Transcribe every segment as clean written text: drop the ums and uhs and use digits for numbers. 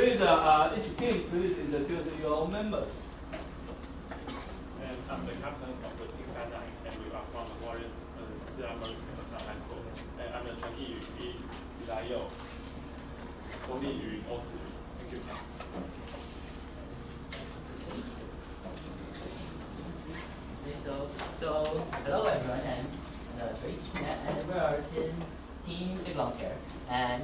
Please, each team, please introduce your members. And I'm the captain of the team Sci-Fi, and we are from the Warriors High School. And I'm the Chen Yiyu, is Lai You, Zhou Liyu, Ou Ziyu. Thank you. So hello everyone, and Trace, and we are team belong here. And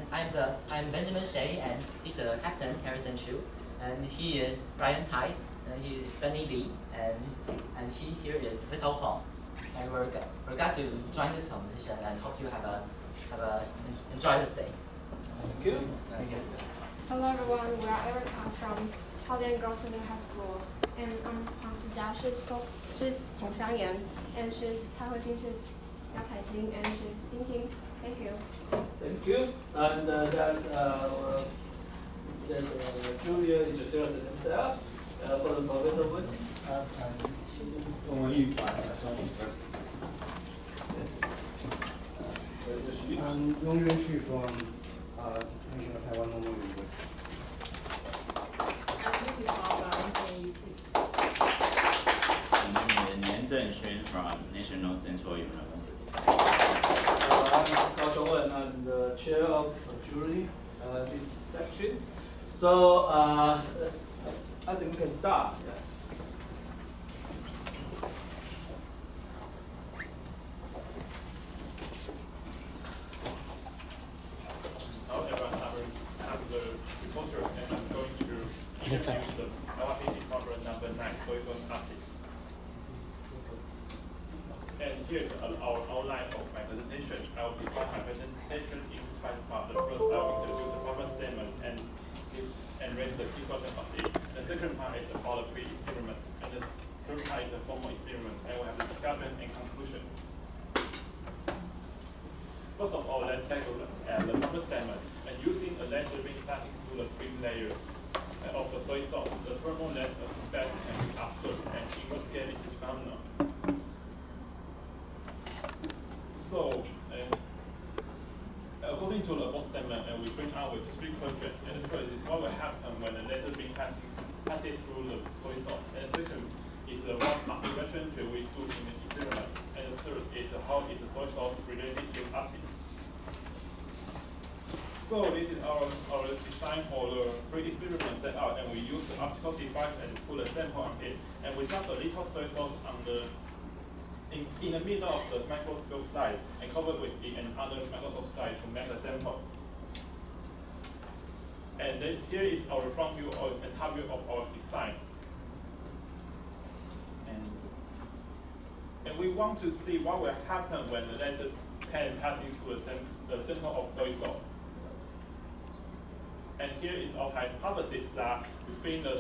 I'm Benjamin Shea, and he's the captain, Harrison Chu, and he is Brian Tsai, and he is Sunny Lee, and he here is Vital Hong. And we're glad to join this competition, and hope you have a enjoy this day. Thank you. Thank you. Hello everyone, we are Erica from Taoyuan Girls Senior High School, and I'm Huang Sijia. She's Hong Xiangyan, and she's Chai Huijing, she's Ya Caixing, and she's Ding Ting. Thank you. Thank you. And then Julia introduced himself for the Professor Wen. 中文语法双语课。I'm Yong Yuan Xu from National Taiwan Normal University. I'm Nian Zhengxuan from National Central University. I'm Gao Zhongwen, I'm the chair of the jury this section. So I think we can start. Yes. Now everyone have the reporter, and I'm going to introduce the TYPT problem number 9, Soil Optics. And here's our outline of my presentation. I will divide my presentation into 5 parts. The first, I will introduce the problem statement and raise the key question of it. The second part is about the pre-experiment, and the third part is a formal experiment. And we have the discussion and conclusion. First of all, let's take a look at the problem statement. And using a laser beam passing through the film layer of the soy sauce, the thermal laser effect can be observed and investigate this phenomenon. So, according to the above statement, we bring out with 3 questions. And the first is what will happen when the laser beam passes through the soy sauce. And the second is what observation should we do in the experiment. And the third is how is the soy sauce related to optics. So this is our design for the pre-experiment setup, and we use the optical device and put a sample on it. And we drop a little soy sauce on in the middle of the microscope slide and cover with another microscope slide to make a sample. And then here is our front view and top view of our design. And we want to see what will happen when the laser can passing through the sample of soy sauce. And here is our hypothesis that we think the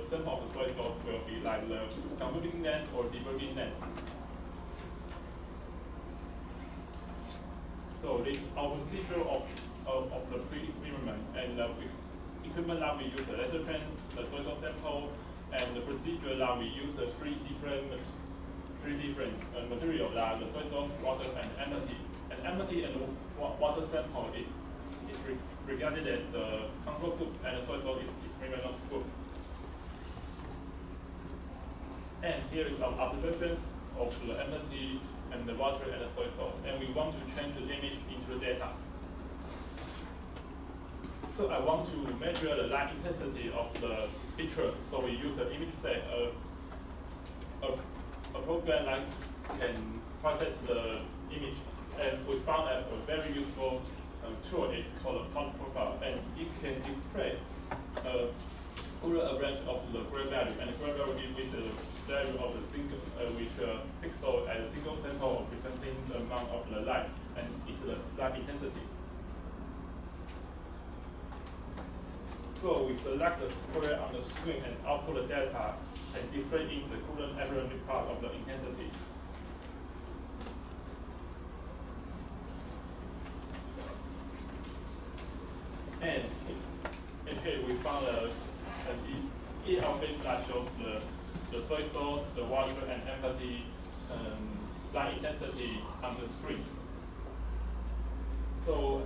sample of the soy sauce will be like the converging lens or diverging lens. So this is our procedure of the pre-experiment, and the equipment that we use the laser pens, the soy sauce sample, and the procedure that we use the three different materials, that the soy sauce, water, and empty. And empty and water sample is regarded as the control group, and the soy sauce is experimental group. And here is our observations of the empty and the water and the soy sauce. And we want to change the image into the data. So I want to measure the light intensity of the picture. So we use the image set, a program that can process the image. And we found a very useful tool. It's called a point profile, and it can display a range of the gray value, and the gray value is the value of the single, pixel at a single sample representing the amount of the light, and it's the light intensity. So we select the square on the screen and output the data and display in the current average part of the intensity. And here we found an ELV that shows the soy sauce, the water, and empty light intensity on the screen. So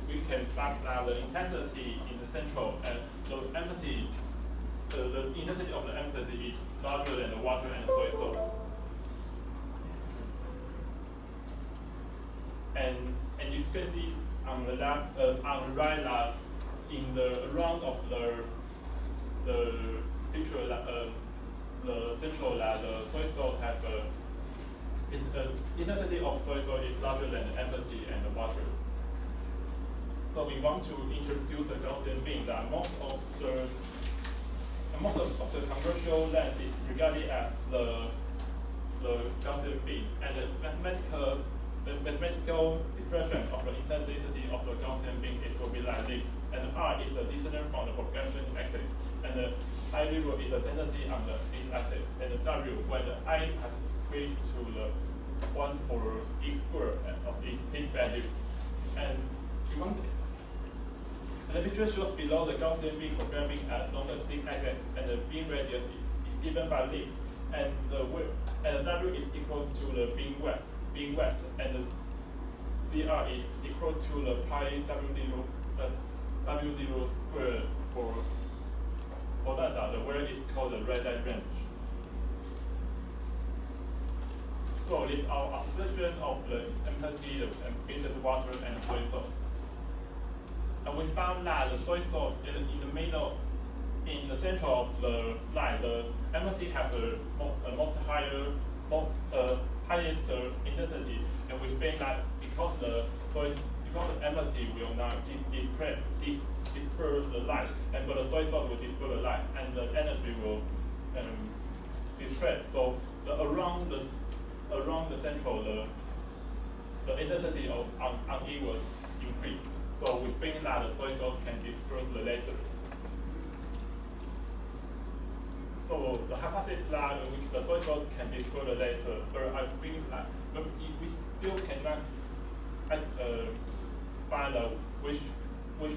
we fact that the intensity in the central and the empty, the intensity of the empty is larger than the water and soy sauce. And you can see on the left, on the right lab, in the around of the picture, the central lab, the soy sauce have the intensity of soy sauce is larger than the empty and the water. So we want to introduce a Gaussian beam that most of the commercial lens is regarded as the Gaussian beam, and the mathematical expression of the intensity of the Gaussian beam will be like this. And R is the distance from the propagation axis, and the I0 is the density on this axis, and the W when the I has increased to the 1 for each square of its peak value. And we want it. And the picture shows below the Gaussian beam programming at longer peak axis, and the beam radius is given by this, and the W is equal to the beam west, and the VR is equal to the pi W0 squared for that, where is called the red light range. So this is our observation of the empty, the ambitious water and soy sauce. And we found that the soy sauce in the middle, in the center of the line, the empty have the highest intensity, and we think that because the empty will not disperse the light, and but the soy sauce will disperse the light, and the energy will disperse. So around the central, the intensity on it will increase. So we think that the soy sauce can disperse the laser. So the hypothesis that the soy sauce can disperse the laser, but I think that we still cannot find out which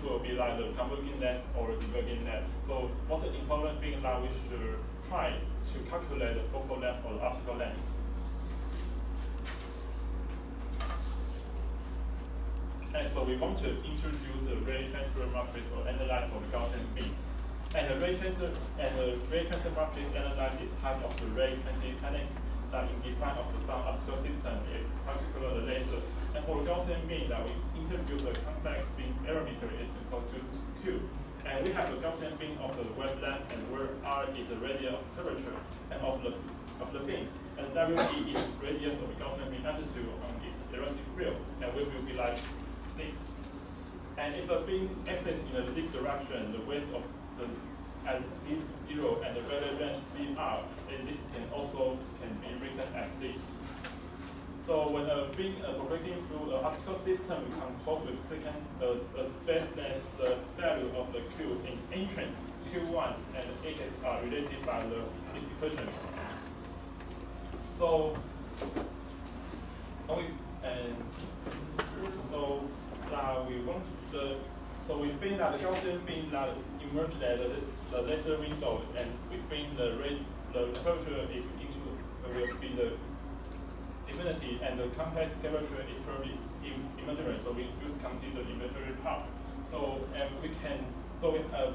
will be like the converging lens or diverging lens. So what's the important thing that we should try to calculate the focal length or the optical length. And so we want to introduce a ray transfer matrix or analyze for the Gaussian beam. And the ray transfer matrix analyze is type of the ray mechanic that in design of some optical system is particular the laser. And for the Gaussian beam that we introduce a complex beam parameter is equal to Q. And we have a Gaussian beam of the wavelength, and where R is the radius of curvature and of the beam. And WE is radius of the Gaussian beam amplitude on its electric field, and we will be like this. And if a beam exits in a leap direction, the width of the at zero and the radial range VR, and this can be written as this. So when a beam propagating through the optical system, we compose with second space length the value of the Q in entrance Q1 and H are related by this equation. So we think that the Gaussian beam that emerged at the laser window, and we think the curvature will be the infinity, and the complex curvature is probably imaginary. So we just consider the imaginary part. So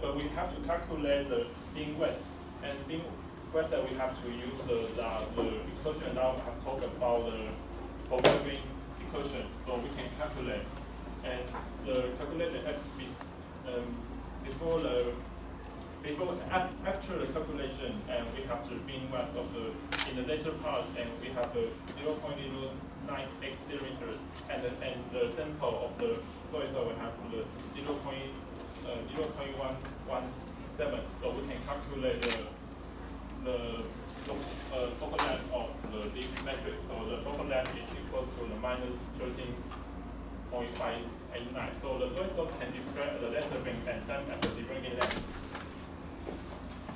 but we have to calculate the beam west, and beam west that we have to use the equation. Now I have talked about the programming equation, so we can calculate. And the calculation after the calculation, and we have the beam west of in the laser part, and we have the 0.098 centimeters, and the sample of the soy sauce will have the 0.117. So we can calculate the focal length of this matrix. So the focal length is equal to the minus 13.589. So the soy sauce can describe the laser beam and some at the diverging length.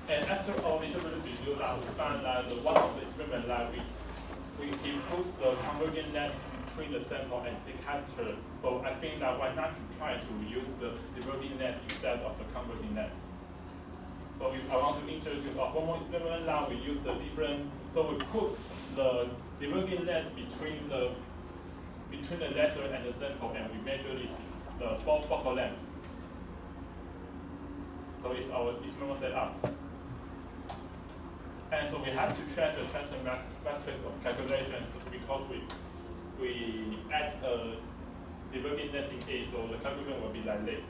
And after all interpretive review, we found that one of the experiments that we improved the converging length between the sample and detector. So I think that why not try to use the diverging length instead of the converging length. So I want to introduce a formal experiment that we use the different. So we put the diverging length between the laser and the sample, and we measure this the focal length. So it's our experimental setup. And so we have to change the transfer matrix of calculations because we add a debugging net in A, so the calculation will be like this.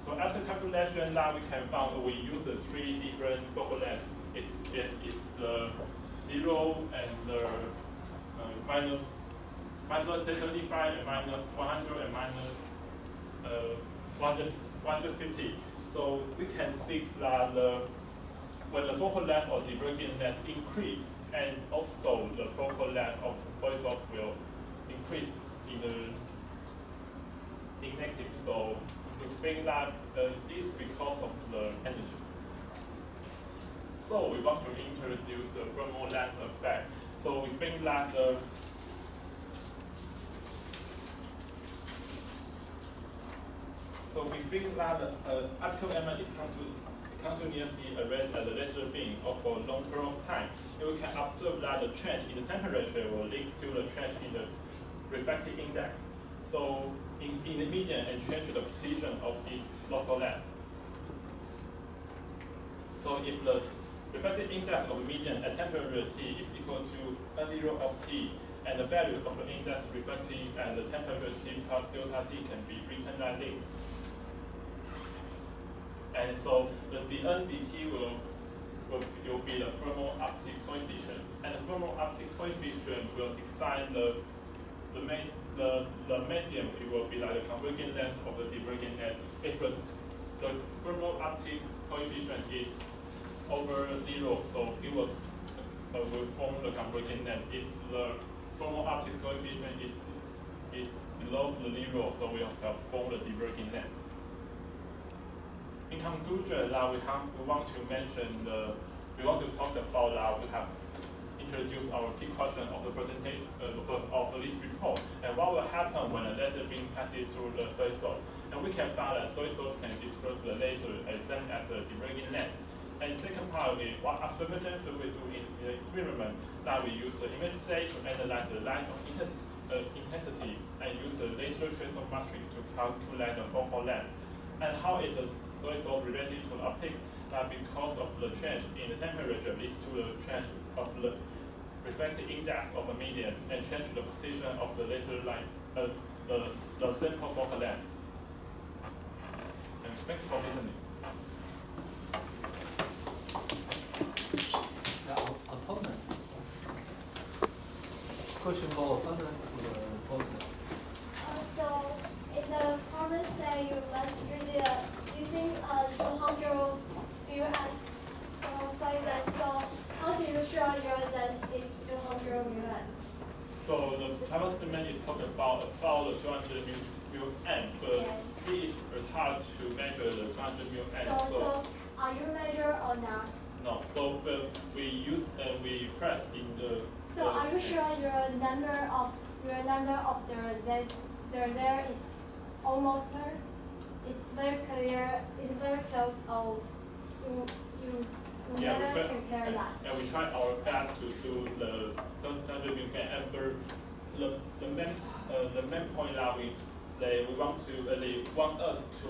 So after calculation, now we can find we use the three different focal lengths. It's the 0 and the minus 75 and minus 100 and minus 150. So we can see that when the focal length of the deburging net increase, and also the focal length of soy sauce will increase in negative. So we think that this because of the energy. So we want to introduce a thermal length effect. So we think that optical element is continuously arranged at the laser beam for a long period of time. And we can observe that the change in the temperature will link to the change in the refractive index. So in the median and change the position of this local length. So if the refractive index of median at temperature T is equal to N0 of T, and the value of the index refractive at the temperature T plus delta T can be written like this. And so the dN dt will be the thermal optic coefficient, and the thermal optic coefficient will decide the medium. It will be like the convergent length of the divergent net. If the thermal optic coefficient is over 0, so it will form the convergent net. If the thermal optic coefficient is below the 0, so we have formed the divergent net. In conclusion, now we want to talk about that we have introduced our key question of the presentation of this report, and what will happen when a laser beam passes through the soy sauce. And we can find that soy sauce can disperse the laser as same as the diverging net. And second part is what observation should we do in the experiment? That we use the image state to analyze the light of intensity, and use the laser tracer matrix to calculate the focal length. And how is the soy sauce related to the optics? That because of the change in the temperature leads to the change of the refractive index of the median, and change the position of the laser line, the sample focal length. And thank you for listening. Opponent. Question for opponent to the opponent. So in the comment say you must using 200 μs. So how do you show that it's 200 μs? So the Taiwan statement is talking about the 200 μm, but it is hard to measure the 200 μm. So are you measure or not? No. So we use and we press in the. So are you sure your number of the there is almost there? It's very clear. It's very close. Or you managed to clear that. And we try our best to do the 200 μm. And the main point that they want us to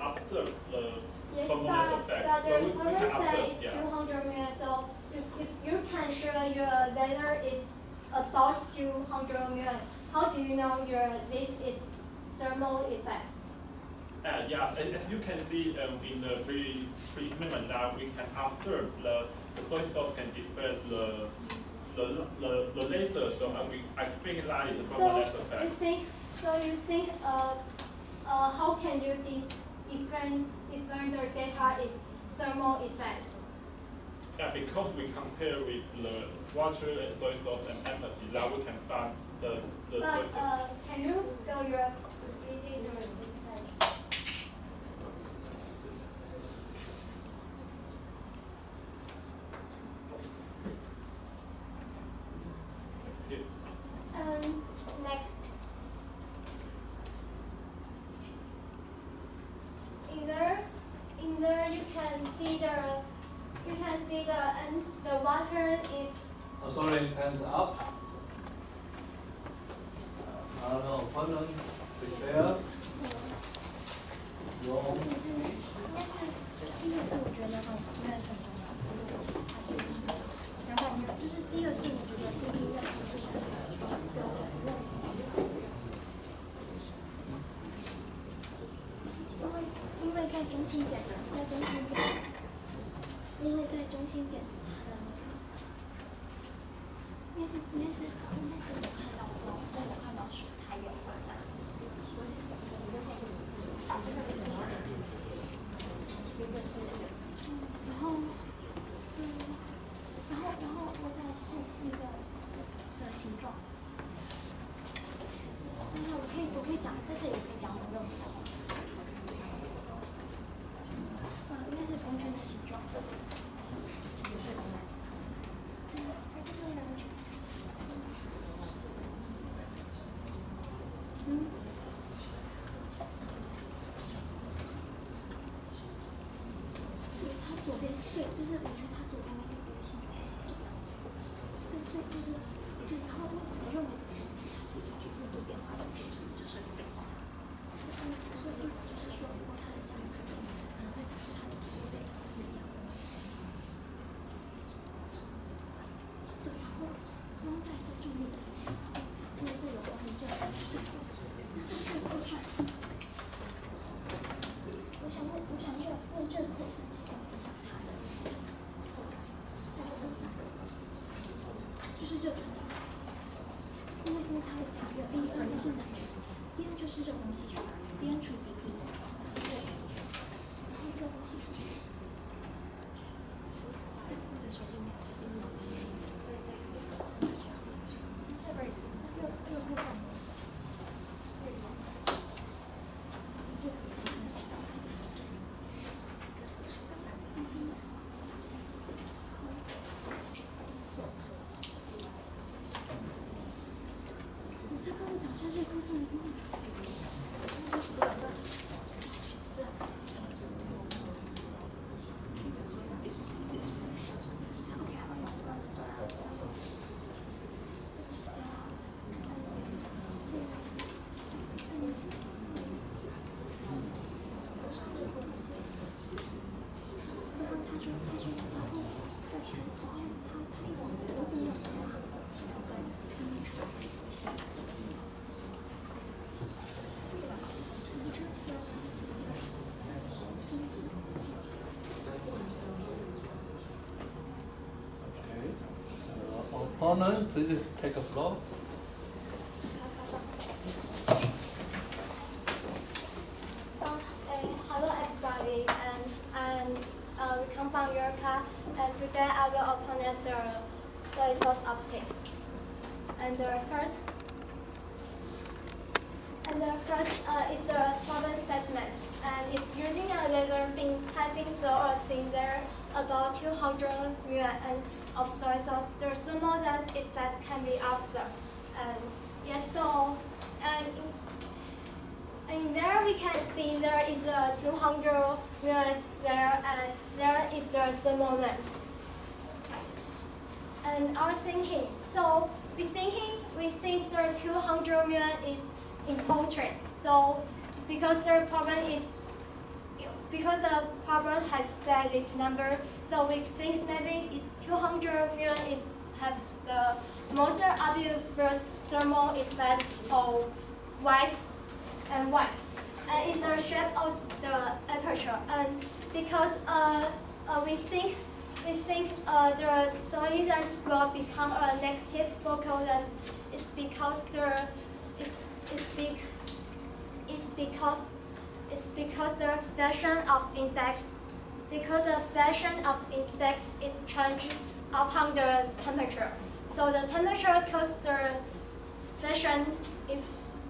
observe the. Yes, but the we can comment say observe, it's 200 μm. So if you can show your laser is about 200 μm, how do you know this is thermal effect? Yes, as you can see in the pre-experiment that we can observe the soy sauce can disperse the laser. So I think that is the thermal laser effect. You think how can you different the data is thermal effect? Yeah, because we compare with the water and soy sauce and empathy, that we can find the soy sauce. Can you go your PPT to this page? Next. In there you can see the water is. Oh, sorry, time's up. Our opponent prepare. Your 应该是第一个是我觉得应该是很重要的，还是然后就是第一个是我觉得是音乐，因为在中心点，因为在中心点，应该是我看到书还有然后我再试那个的形状。然后我可以讲，在这里可以讲我任何的话。应该是风圈的形状。它左边对，就是我觉得它左边那个形状是就是对，然后我认为这个东西它是根据温度变化所变成，就是变化。所以意思就是说，如果它的这样子，可能会导致它的就是变成不一样。对，然后再是注意的，因为这有关于这个扩散。我想问这个扩散是怎么影响它的？扩散就是热传导，因为它会加热，第二就是热空气传导，第二处鼻涕是热空气传导，然后热空气传导。对，我的手机没有，手机没有。这边热扩散模式。我再帮你找一下热扩散的功能。opponent, please take a floor. Hello everybody, and we come from Europe, and today I will open the resource optics. And the first is the problem segment, and it's using a laser beam passing through a cylinder about 200 μm of soy sauce. The thermal lens effect can be observed. And yes, so and there we can see there is a 200 μm there, and there is the thermal lens. And our thinking, so we think the 200 μm is important. So because the problem has said this number, so we think maybe it's 200 μm is have the most obvious thermal effect of white and white, and in the shape of the aperture. And because we think the solid lens will become a negative focal length, it's because the fashion of index is changed upon the temperature. So the temperature causes the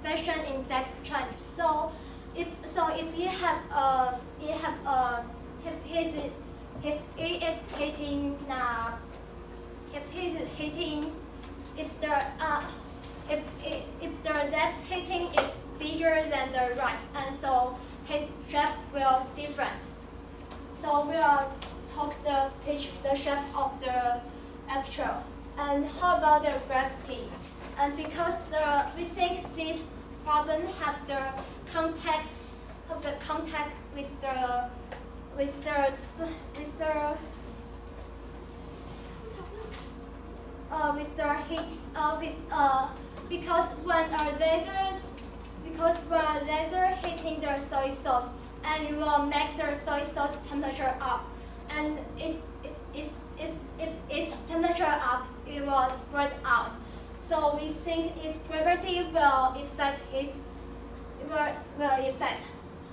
fashion index change. So if it the left heating is bigger than the right, and so his shape will different. So we will talk the shape of the actual. And how about the gravity? And because we think this problem have the contact with the heat because when a laser hitting the soy sauce and you will make the soy sauce temperature up, and if its temperature up, it will spread out. So we think its gravity will affect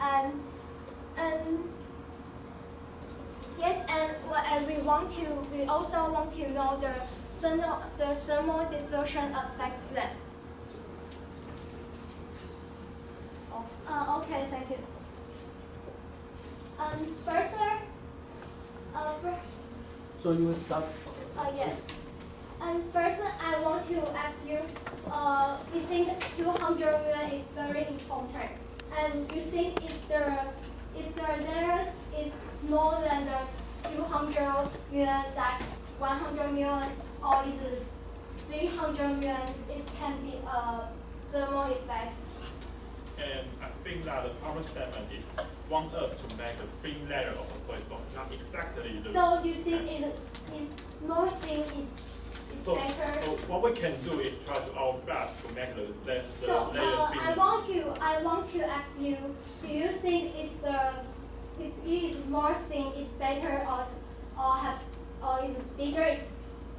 and we also want to know the thermal diffusion effect then. Okay, thank you. So you will start. Yes. And first, I want to ask you, you think 200 million is very important, and you think if the layers is more than the 200 million, like 100 million, or is it 300 million, it can be a thermal effect. And I think that the problem statement is want us to make a thin layer of the soy sauce, not exactly the. So you think is more thin is So better? what we can do is try to our best to make the layer So thin. I want to ask you, do you think if it is more thin is better or is bigger is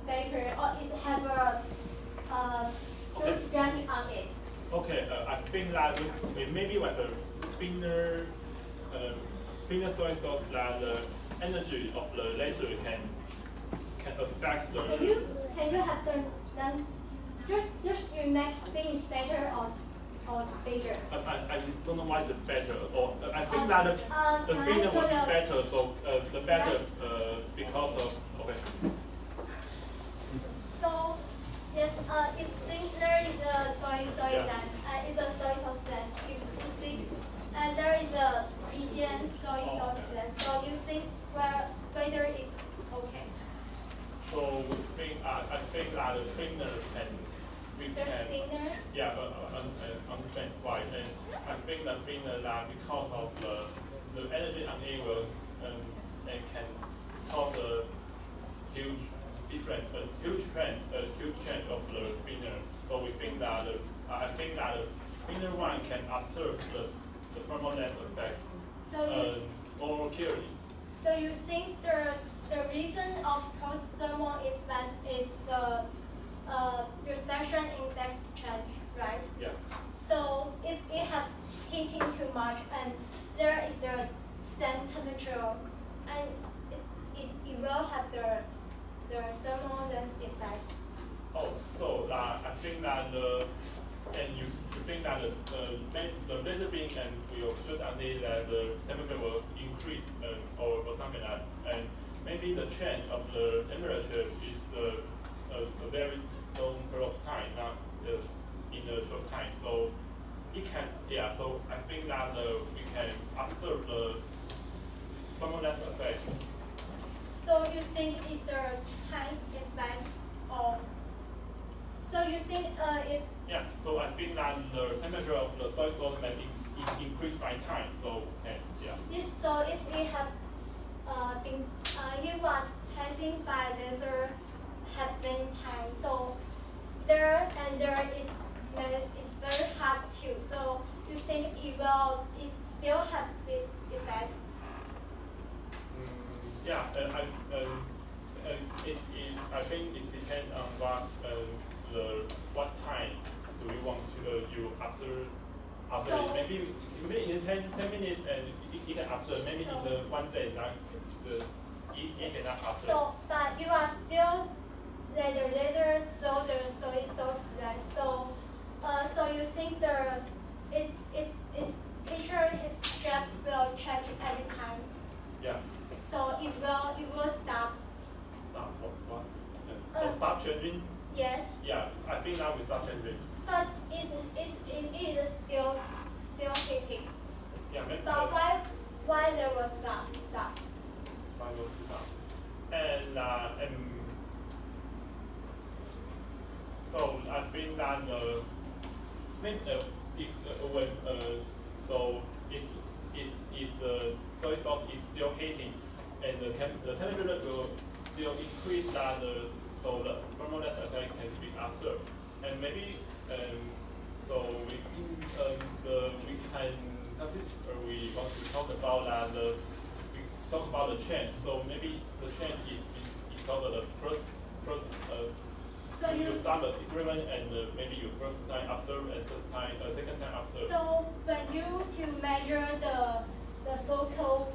better, or it have a good range on it? Okay, I think that maybe like a thinner soy sauce, that the energy of the laser can affect the. Can you have the then just you make things better or bigger? I don't know why it's better, or I think that the thinner would be better. So the better because of okay. So yes, if there is a soy sauce blend, you think there is a medium soy sauce blend. So you think whether is okay. So I think that the thinner we There's can thinner. yeah understand why, and I think the thinner that because of the energy on it will and can cause a huge difference, a huge change of the thinner. So we think that I think that the thinner one can observe the thermal length effect more clearly. So you think the reason of post-thermal effect is the reflection index change, right? Yeah. So if it has heating too much and there is the same temperature, and it will have the thermal length effect. Oh, so I think that you think that the laser beam and will shoot on it that the temperature will increase or something like that, and maybe the change of the temperature is a very long period of time, not in a short time. So it can So I think that we can observe the thermal length effect. So you think it's the time effect, or so you think if yeah? So I think that the temperature of the soy sauce may increase by time. So yeah. So if it have been it was passing by laser at many times, so there is very hard too. So you think it still have this effect? Yeah, I think it depends on what time do you want to you observe. So, maybe in 10 minutes and you can observe. Maybe in the one day, like you cannot observe. So, but you are still later so the soy sauce blend. So you think its picture, its shape will change every time. Yeah. So it will stop. Stop what? Stop changing. Yes. Yeah, I think now we start changing. But it is still hitting. Yeah, maybe. But why there was stop? Why was it stop? And so I think that maybe so we can consider we want to talk about we talk about the change. So maybe the change is because of the first So you start the experiment and maybe you first time observe and second time observe. So when you to measure the focus,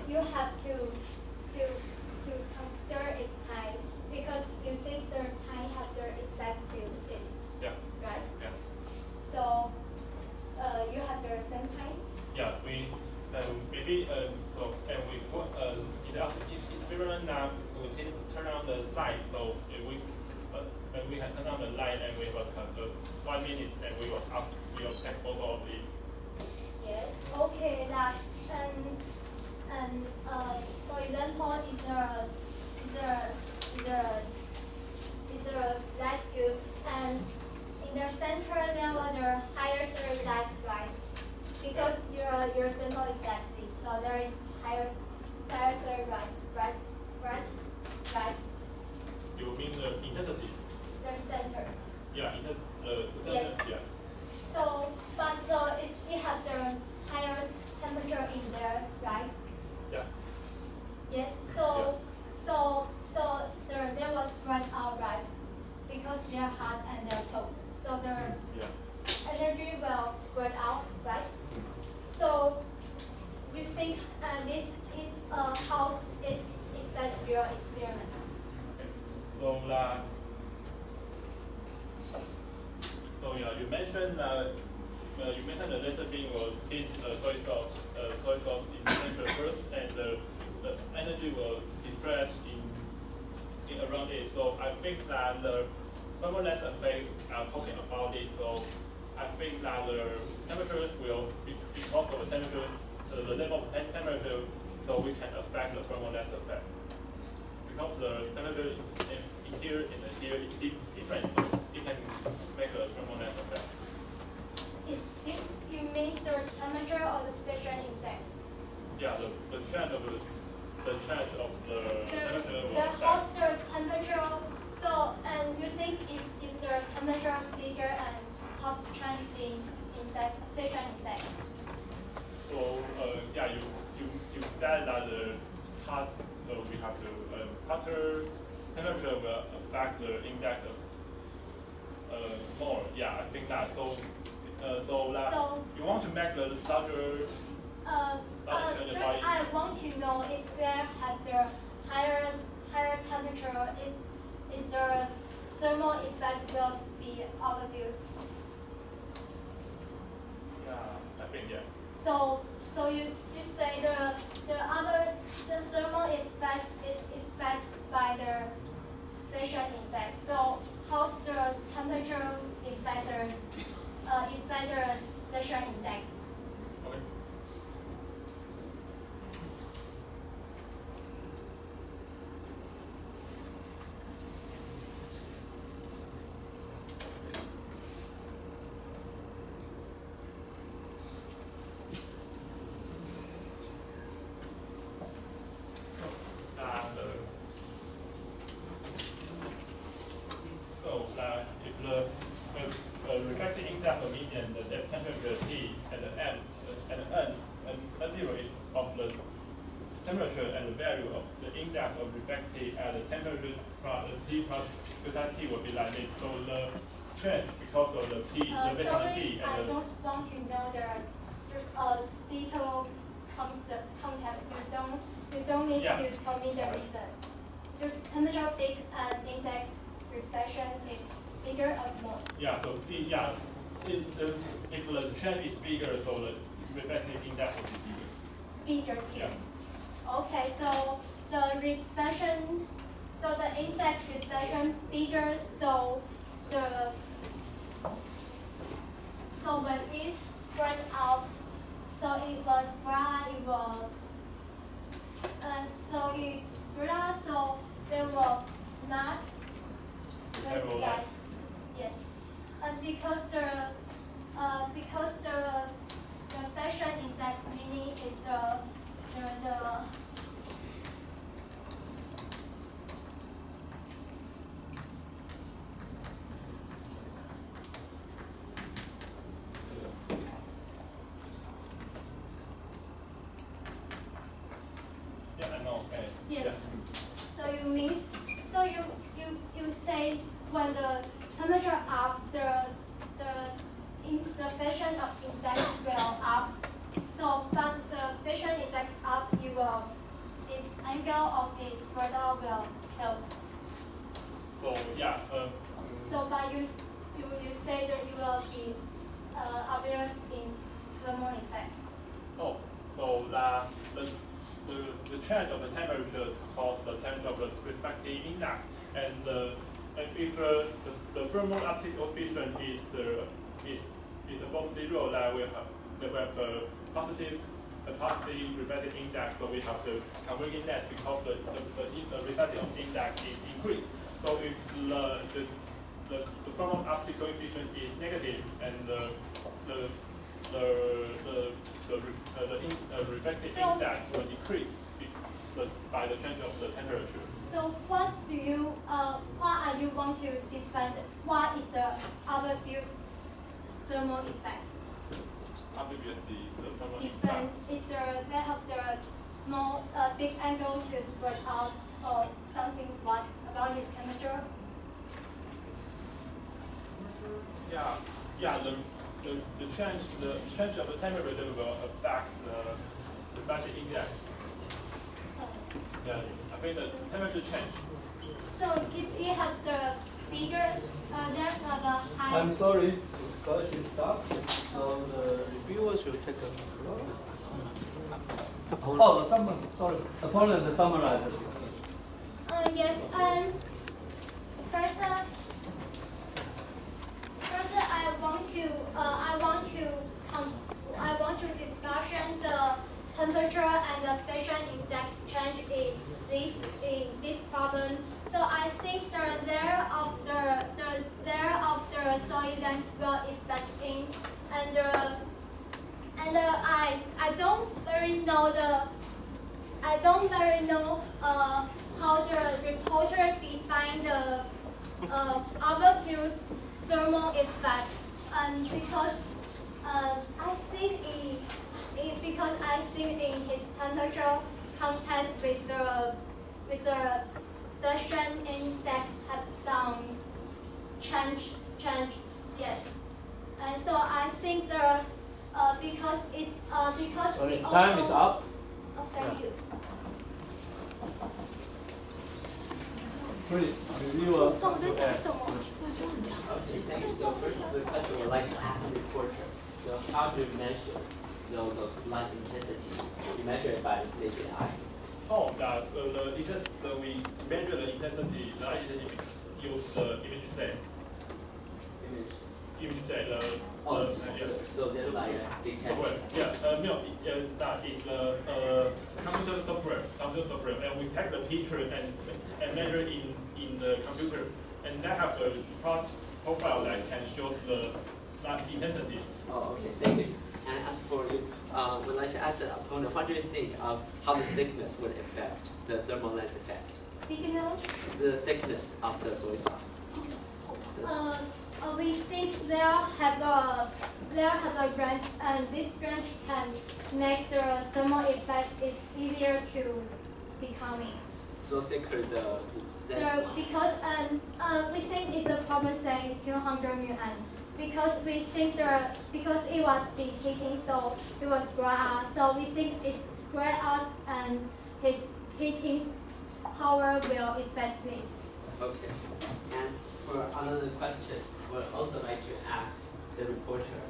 you have to consider its time because you think the time has the effect to it. Yeah. Right? Yeah. So you have the same time? Yeah, we maybe so and we put in the experiment now we can turn on the light. So if we when we can turn on the light and we have 1 minute and we will take photo of it. Yes. Okay. That for example, is the light good and in the center there was a higher surge light, right? Because your symbol is like this, so there is higher surge right? You mean the intensity? The center. Yeah, the center. Yes. Yeah. So it has the higher temperature in there, right? Yeah. Yes. There was spread out, right? Because they're hot and they're cold. So the energy will spread out, right? So you think this is how it affects your experiment. Okay. So you mentioned the laser beam will hit soy sauce in the center first, and the energy will disperse in around it. So I think that the thermal laser effect are talking about it. So I think that the temperature will because of the temperature, the level of temperature, so we can affect the thermal laser effect. Because the temperature in here and here is different, so it can make a thermal laser effect. Is this you mean the temperature or the fission index? Yeah, the change of the temperature will The affect. hotter temperature. So and you think if the temperature is bigger and cost change in index fission index? So you said that the hot, so we have to hotter temperature will affect the index more. Yeah, I think that. So you want to make the larger. Just I want to know if there has the higher temperature, if the thermal effect will be overused. Yeah, I think yes. So you say the thermal effect is affected by the fission index. So how's the temperature affect the fission index? Okay. If the refractive index of median, the depth temperature T at the end and N0 is of the temperature and the value of the index of refractive at the temperature plus T plus delta T will be like this. So the change because of the T, the vector Sorry, T I and the don't want to know there's a detailed concept. You don't need Yeah. to tell me the reason. The temperature big and index reflection is bigger or small? yeah. So if the change is bigger, so the refractive index will be bigger. Bigger too. Yeah. Okay, so the reflection, so the index reflection bigger, so when it spread out, so it was bright, it was, so it spread out, so there was not. Have a light. Yes, and because the fashion index meaning is the change of the temperatures cause the change of the refractive index, and if the thermal optic coefficient is above 0, then we have a positive refractive index, so we have the converging index because the refractive index is increased. So if the thermal optic coefficient is negative and the refractive index will decrease by the change of the temperature. So what are you want to define? What is the obvious thermal effect? Obviously, the thermal Define effect. is they have the small big angle to spread out or something what about the temperature? Yeah. The change of the temperature will affect the refractive index. Yeah, I think the temperature change. So if it has the bigger, there's the high. I'm sorry, this class is stopped, so the reviewer should take a look. Oh, someone, sorry, opponent summarized. Yes, first I want to discussion the temperature and the fashion index change in this problem. So I think there of the solid length will affect in and I don't very know how the reporter defined the obvious thermal effect, and because I think in his temperature contact with the fashion index have some change yes, and so I think because Sorry, we time also, is up. Oh, thank you. Please, reviewer. Okay, thank you. So first of the question we'd like to ask the reporter. So how do you measure those light intensities? You measure it by the naked eye. Oh, we measure the intensity. The intensity use the image set. Image set. So there's like Software. That is computer software, and we take the picture and measure in the computer, and that has a profile that can show the light intensity. Oh, okay, thank you. And as for you, we'd like to ask the opponent, what do you think of how the thickness would affect the thermal lens effect? Signals. The thickness of the soy sauce. We think there have a range, and this range can make the thermal effect is easier to becoming. So thicker the lens. Because we think it's a problem saying 200 mu because we think because it was big heating, so it was spread out. So we think it's spread out, and his heating power will affect this. Okay. And for another question, we'd also like to ask the reporter.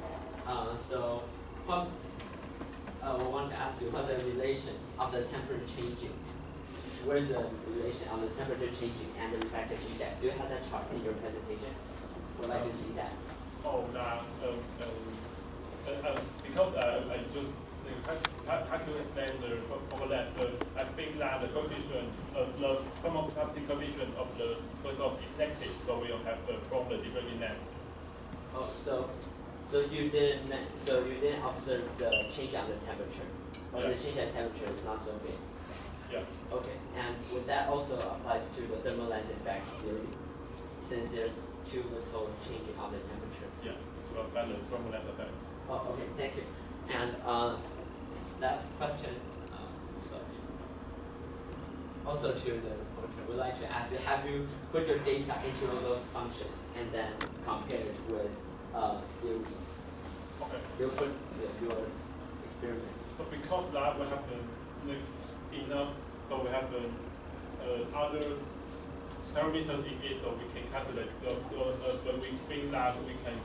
We want to ask you what the relation of the temperature changing. Where is the relation of the temperature changing and the refractive index? Do you have that chart in your presentation? We'd like to see that. Oh, because I just calculate the overlap. I think that the coefficient, the thermal optic coefficient of the soy sauce is negative, so we don't have from the diverging lens. Oh, so you didn't observe the change on the temperature, or the change in temperature is not so big. Yeah. Okay, and would that also applies to the thermal lens effect theory, since there's too little change of the temperature? Yeah. So that's the thermal lens effect. Oh, okay, thank you. And last question. Also to the reporter, we'd like to ask you: have you put your data into all those functions and then compared it with theory? Okay. You put your experiments. So because that we have enough, so we have other parameters in it, so we can calculate. When we explain that, we can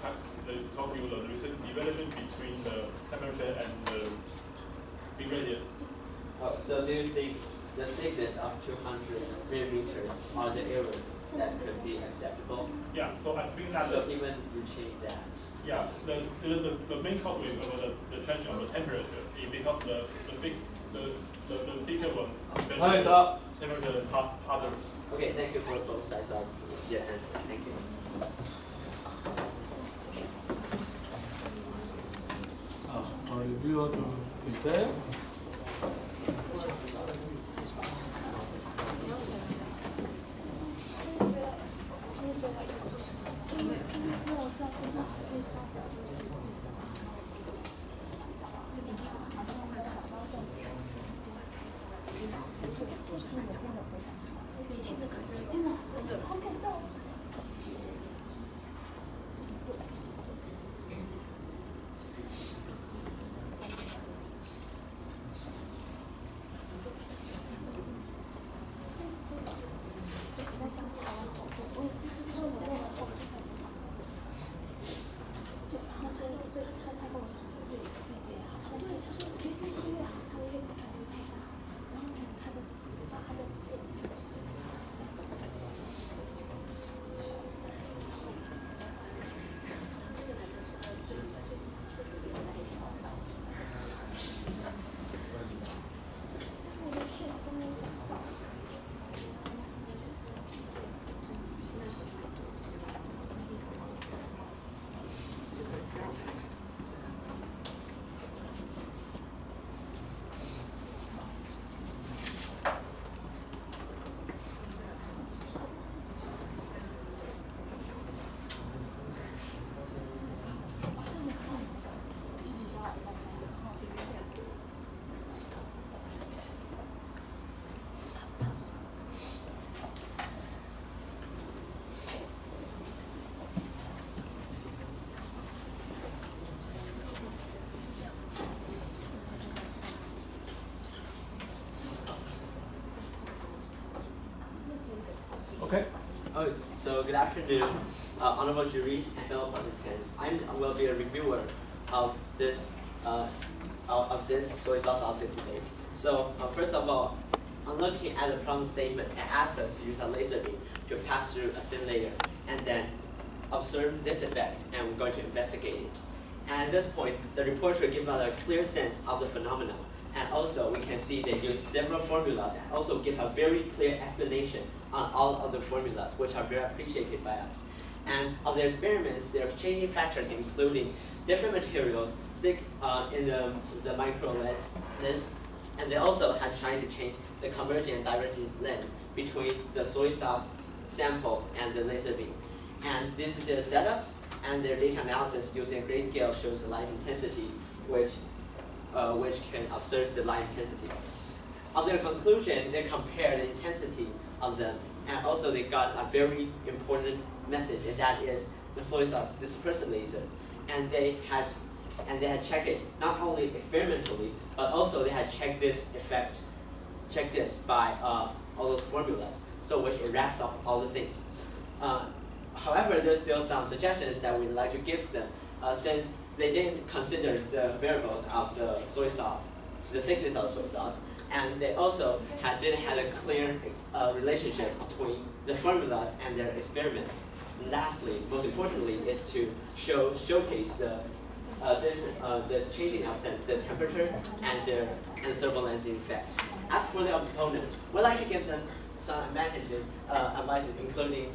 talk you the relation between the temperature and the big radius. Oh, so do you think the thickness of 200 millimeters are the errors that could be acceptable. Yeah, so I think that So even you change that. yeah, the main cause is the change of the temperature because the thicker one Time is up. temperature harder. Okay, thank you for both sides of your answer. Thank you. Our reviewer to prepare. Okay. Oh, so good afternoon, honorable juries and fellow participants. I will be a reviewer of this soy sauce object debate. So first of all, on looking at the problem statement, it asks us to use a laser beam to pass through a thin layer and then observe this effect, and we're going to investigate it. And at this point, the reporter gives us a clear sense of the phenomenon. And also, we can see they use several formulas and also give a very clear explanation on all of the formulas, which are very appreciated by us. And of their experiments, there are changing factors including different materials stick in the micro lens, and they also had tried to change the convergent and divergent lens between the soy sauce sample and the laser beam. And this is their setups, and their data analysis using grayscale shows the light intensity, which can observe the light intensity. On their conclusion, they compare the intensity of them, and also they got a very important message, and that is the soy sauce dispersive laser. And they had checked it not only experimentally, but also they had checked this effect, checked this by all those formulas, so which it wraps up all the things. However, there's still some suggestions that we'd like to give them, since they didn't consider the variables of the soy sauce, the thickness of soy sauce, and they also didn't have a clear relationship between the formulas and their experiment. Lastly, most importantly, is to showcase the changing of the temperature and the thermal lensing effect. As for the opponent, we'd like to give them some advantages, advices, including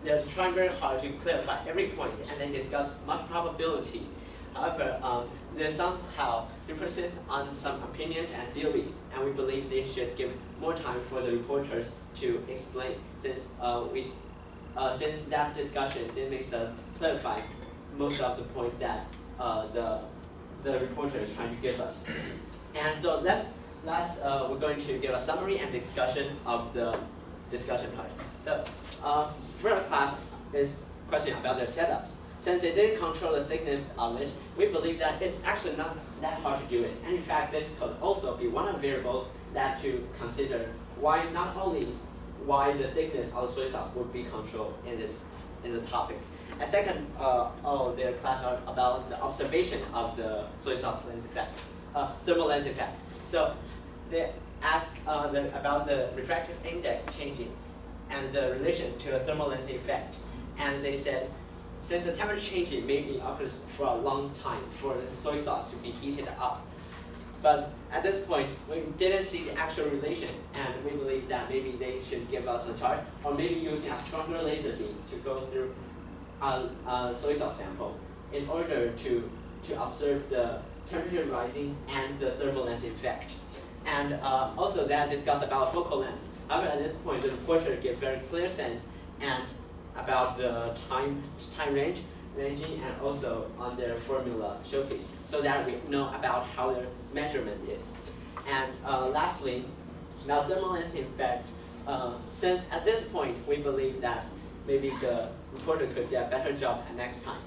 they're trying very hard to clarify every point and then discuss much probability. However, they somehow persist on some opinions and theories, and we believe they should give more time for the reporters to explain, since that discussion makes us clarify most of the point that the reporter is trying to give us. And so we're going to give a summary and discussion of the discussion part. So first class is question about their setups. Since they didn't control the thickness of it, we believe that it's actually not that hard to do it. And in fact, this could also be one of the variables that to consider not only why the thickness of the soy sauce would be controlled in the topic. A second, their class are about the observation of the soy sauce lens effect, thermal lens effect. So asked about the refractive index changing and the relation to a thermal lensing effect. And they said, since the temperature changing maybe occurs for a long time for the soy sauce to be heated up. But at this point, we didn't see the actual relations, and we believe that maybe they should give us a chart, or maybe using a stronger laser beam to go through a soy sauce sample in order to observe the temperature rising and the thermal lensing effect. And also they discussed about focal length. However, at this point, the reporter gave very clear sense and about the time ranging, and also on their formula showcase, so that we know about how their measurement is. And lastly, about thermal lensing effect, since at this point we believe that maybe the reporter could get a better job next time.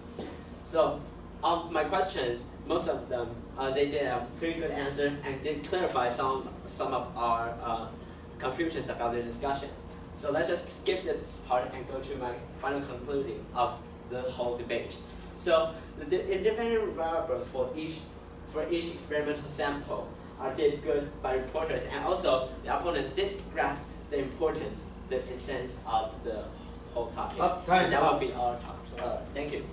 So of my questions, most of them, they did a pretty good answer and did clarify some of our confusions about the discussion. So let's just skip this part and go to my final concluding of the whole debate. So the independent variables for each experimental sample did good by reporters, and also the opponents did grasp the importance, the essence of the whole topic. And that will be our talk. Thank you.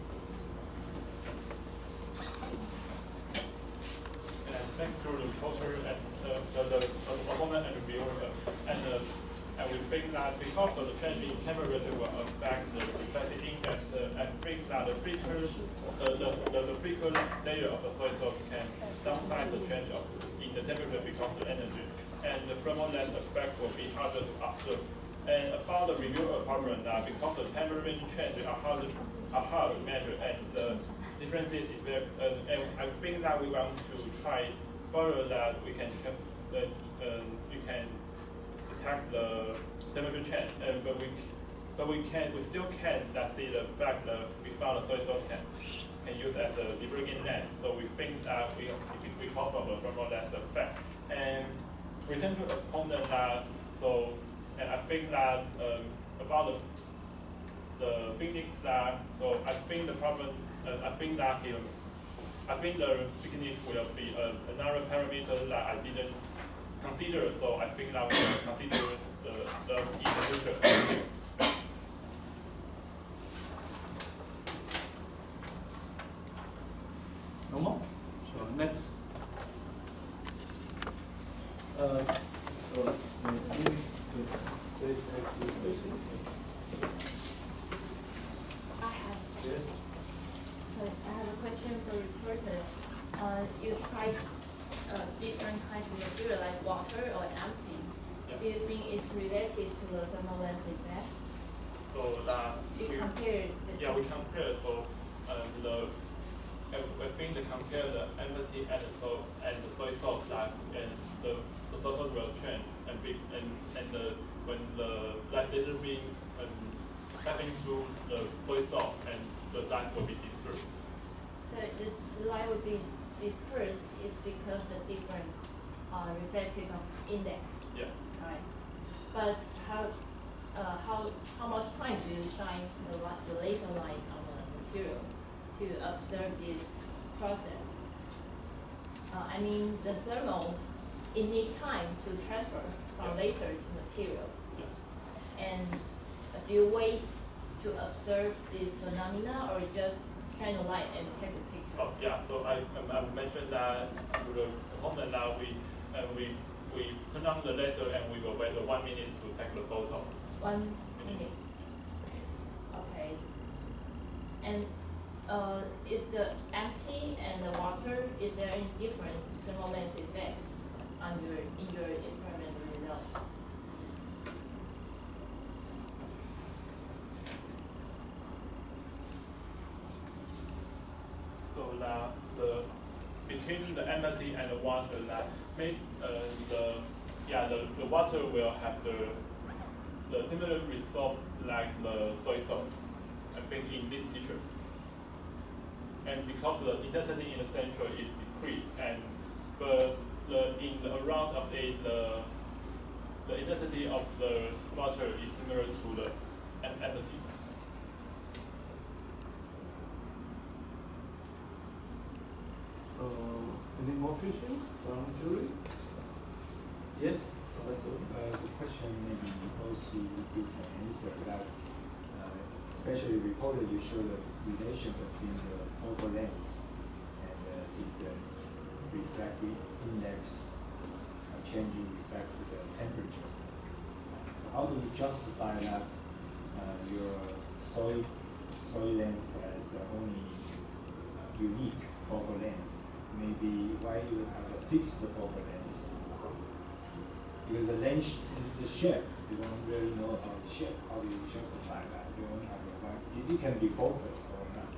And thanks to the reporter and the opponent and the viewer, and we think that because of the change in temperature will affect the refractive index, I think that the thicker layer of the soy sauce can downsize the change in the temperature because of the energy, and the thermal lens effect will be harder to observe. And about the review apartment, because the temperature changes are hard to measure, and the differences is very. And I think that we want to try further that we can detect the temperature change, but we still can see the fact that we found the soy sauce can use as a debrigging lens. So we think that because of the thermal lens effect. And return to the opponent and I think that about the physics that I think the problem I think the thickness will be another parameter that I didn't consider, so I think that we will consider the in the future. No more? So next. Yes. I have a question for reporter. You tried different kinds of material like water or empty. Yeah. Do you think it's related to the thermal lens effect? So that You compare the we compare. So I think they compare the empty and the soy sauce and the soy sauce will change when the light laser beam passing through the soy sauce and the light will be dispersed. So the light would be dispersed is because the different reflective index. Yeah. Right. But how much time do you shine the laser light on the material to observe this process? I mean, the thermal, it needs time to transfer from laser to material. Yeah. And do you wait to observe this phenomena, or just shine the light and take a picture? Oh yeah. So I mentioned that to the opponent that we turn on the laser and we will wait 1 minute to take the photo. 1 minute. Okay. And is the empty and the water, is there any different thermal lens effect in your experimental results? So that between the empty and the water, that the water will have the similar result like the soy sauce, I think, in this picture. And because the intensity in the central is decreased, but in the around of it, the intensity of the water is similar to the empty. So, any more questions from jury? Yes. The question maybe also you can answer that, especially reported you show the relation between the focal length and this refractive index changing respect to the temperature. How do you justify that your soil length has only unique focal length? Maybe why you have a fixed focal length? Because the length, the shape, you don't really know about the shape. How do you justify that? You only have one. It can be focused or not.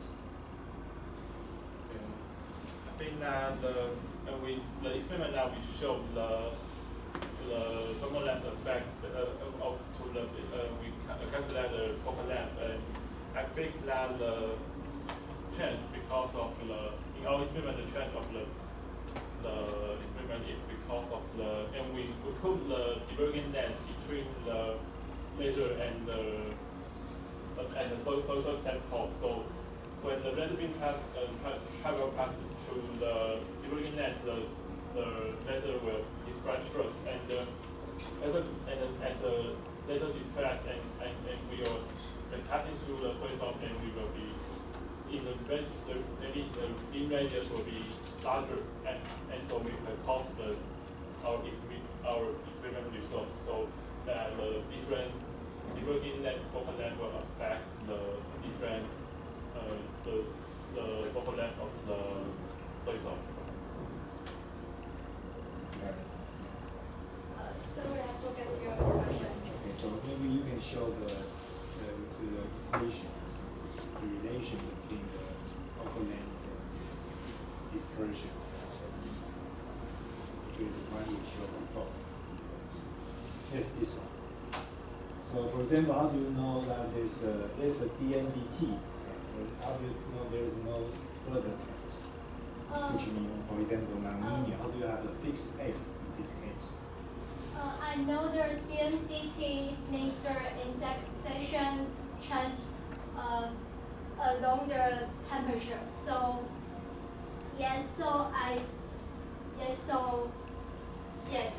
I think that the experiment that we showed the thermal length effect we calculate the focal length, and I think that the change because of in our experiment the change of the experiment is because of and we put the diverging length between the laser and the social sample. So when the laser beam travel past through the diverging length, the laser will disperse first, and as the laser diffracts and we will passing through the soil source, and we will be in the beam radius will be larger, and so we can cause our experiment results. So that the different diverging length focal length will affect the different the focal length of the soil source. Sorry, I forgot your question. Okay, so maybe you can show the equation, the relation between the focal length and this dispersion. Okay, the one you showed before. Yes, this one. So, for example, how do you know that there's a DNDT? How do you know there is no further text? Which means, for example, nonlinear. How do you have a fixed F in this case? I know the DMDT laser indexations change along the temperature. So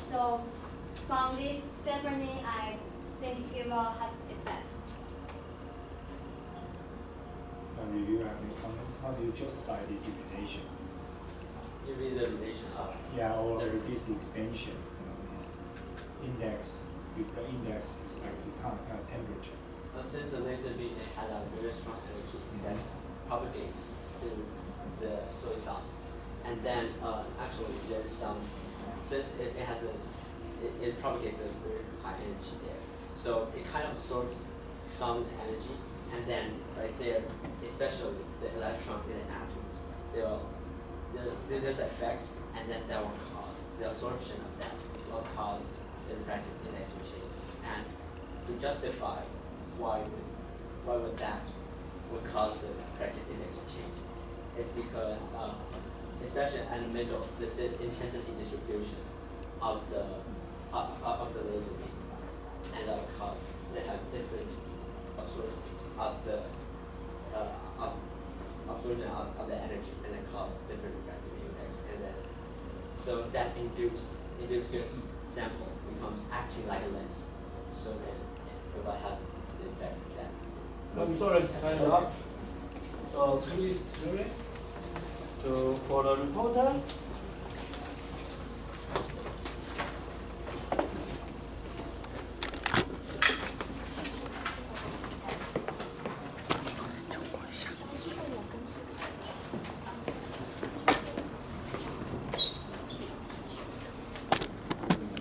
so from this definitely I think it will have effect. You have any comments? How do you justify this relation? You mean the relation of? Yeah, or this expansion, this index, with the index respect to temperature. Since the laser beam it had a very strong energy that propagates through the soil source, and then actually there's some, since it propagates a very high energy there, so it kind of absorbs some energy, and then right there, especially the electron in the atoms, there's an effect, and then that will cause the absorption of that will cause the refractive index change. And to justify why would that would cause the refractive index change, it's because especially in the middle, the intensity distribution of the laser beam, and that will cause they have different absorptions of the absorption of the energy, and then cause different refractive index, and then so that induces sample becomes acting like a lens, so then it will have the effect that. I'm sorry, can I ask? So please, Julie, for the reporter.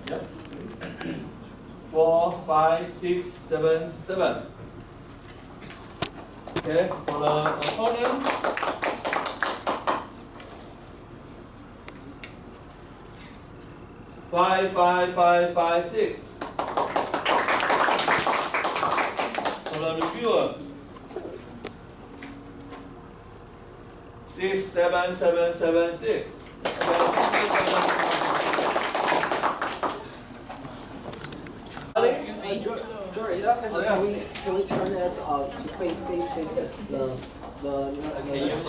Yes, please. 4, 5, 6, 7, 7. Okay, for the opponent. Five, 6. For the reviewer. 6, 7, 7, 7, 6. Jory, can we turn it to face the Okay, you have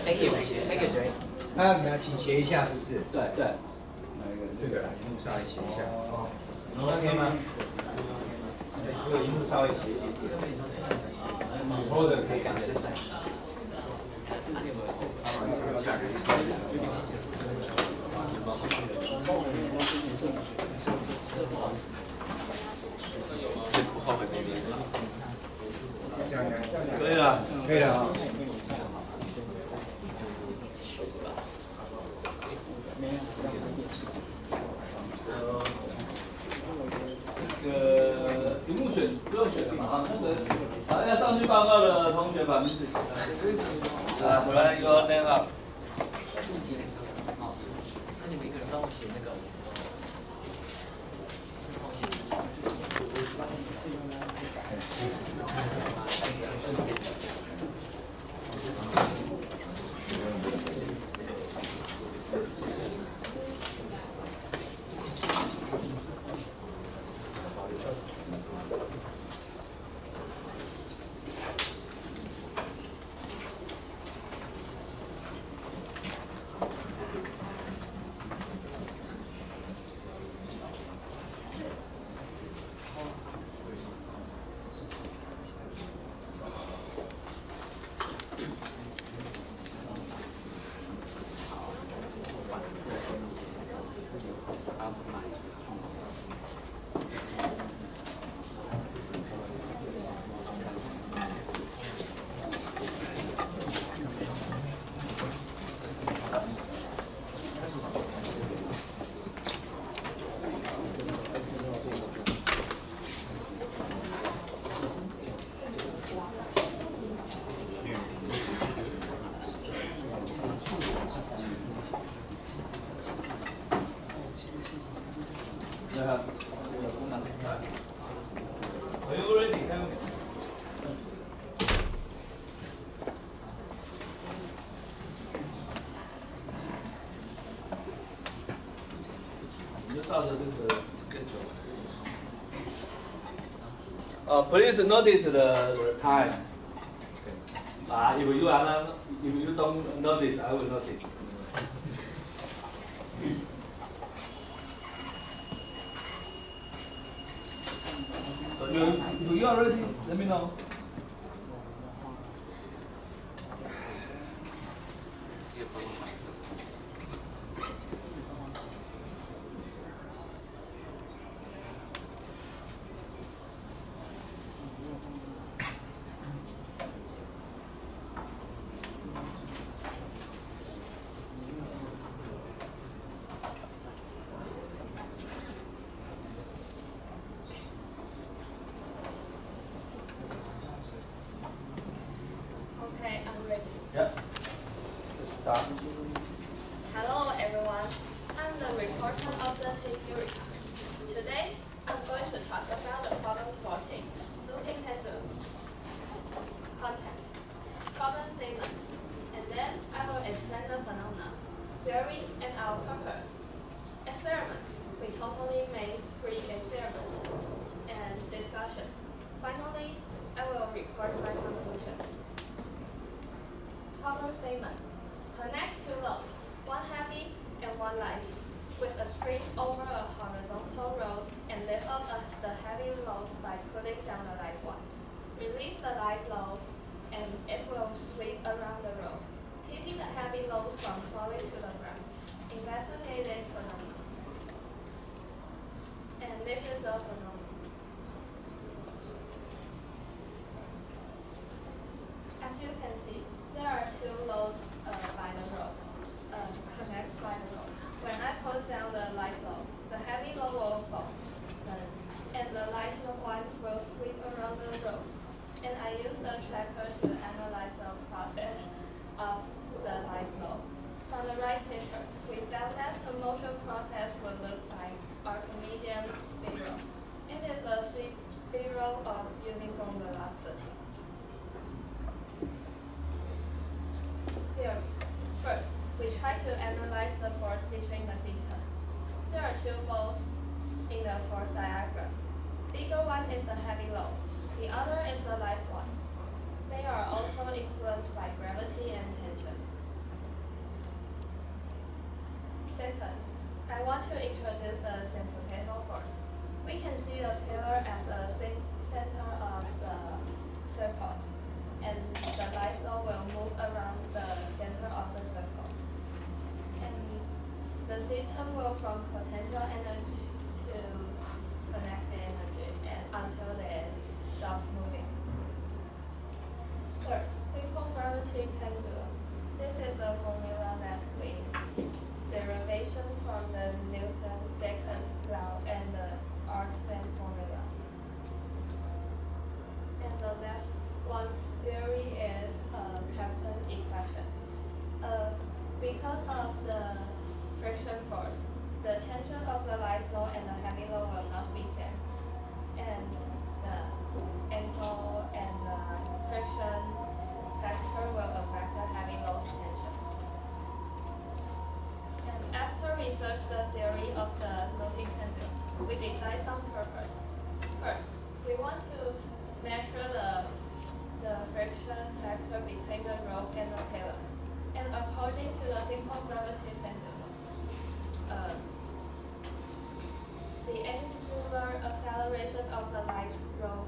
Thank you, Jerry. 那你们要倾斜一下，是不是？对对。来一个这个啦，荧幕稍微斜一下。哦，OK 吗？这个荧幕稍微斜一点点。以后的可以改一下。可以了，可以了啊。这个题目选不用选的嘛啊，那个要上去报告的同学把名字写上。来，我来一个 name up。那你们一个人帮我写那个。Are you ready? Can we? 你就照着这个 schedule。Please notice the time. If you don't notice, I will notice. You are ready? Let me know. Okay, I'm ready. Yeah. Let's start. Hello everyone, I'm the reporter of the series. Today, I'm going to talk about the problem 14, looking at the content, problem statement, and then I will explain the phenomena, theory, and our purpose. Experiment. We totally made 3 experiments and discussion. Finally, I will report my conclusion. Problem statement. Connect 2 loads, one heavy and one light, with a string over a horizontal road and lift up the heavy load by pulling down the light one. Release the light load and it will sweep around the road, keeping the heavy load from falling to the ground. Investigate this phenomenon. And this is the phenomenon. As you can see, there are 2 loads by the road, connected by the road. When I pull down the light load, the heavy load will fall, and the light one will sweep around the road. And I use the tracker to analyze the process of the light load. From the right picture, we found that the motion process will look like Archimedean spiral. It is a spiral of uniform velocity. Here, first, we try to analyze the force between the system. There are 2 balls in the force diagram. Bigger one is the heavy load. The other is the light one. They are also in system will from potential energy to kinetic energy and until they stop moving. Third, simple gravity pendulum. This is a formula that we derivation from the Newton's second law and the Artman formula. And the last one theory is Capson equation. Because of the friction force, the tension of the light load and the heavy load will not be same. And the angle and the friction factor will affect the heavy load tension. And after research the theory of the floating pendulum, we decide some purpose. First, we want to measure the friction factor between the rope and the pillar. And according to the simple gravity pendulum, the angular acceleration of the light flow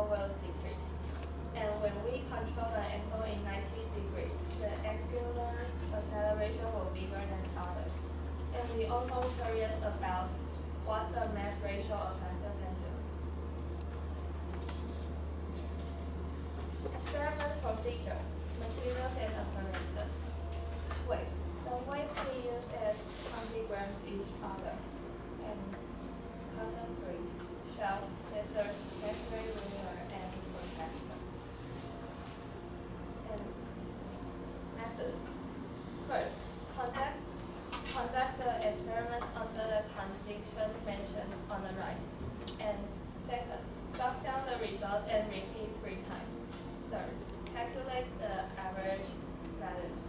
will decrease. And when we control the angle in 90 degrees, the angular acceleration will be bigger than others. And we also curious about what's the mass ratio of the pendulum. Experiment procedure, materials and apparatus. Weight. The weights we use is 20 grams each other. And cotton free, shelf, scissors, x-ray ruler, and protractor. And method. First, conduct the experiment under the condition mentioned on the right. And second, jot down the results and repeat 3 times. Third, calculate the average values.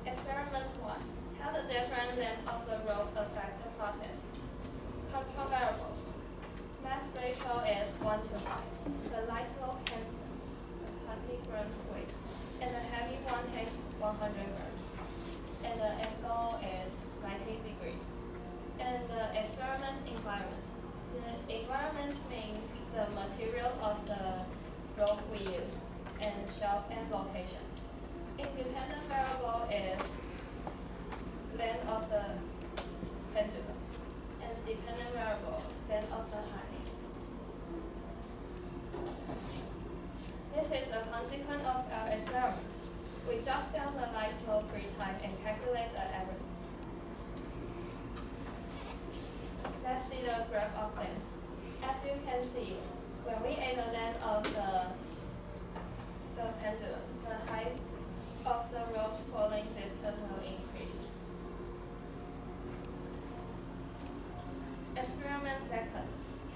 Experiment 1. How the different length of the rope affect the process. Control variables. Mass ratio is 1 to 5. The light load has 20 grams weight, and the heavy one takes 100 grams. And the angle is 90 degrees. And the experiment environment. The environment means the materials of the rope we use, and shelf and location. Independent variable is length of the pendulum, and dependent variable length of the height. This is a consequence of our experiment. We jot down the light load 3 times and calculate the average. Let's see the graph of length. As you can see, when we add the length of the pendulum, the height of the rope's falling distance will increase. Experiment 2.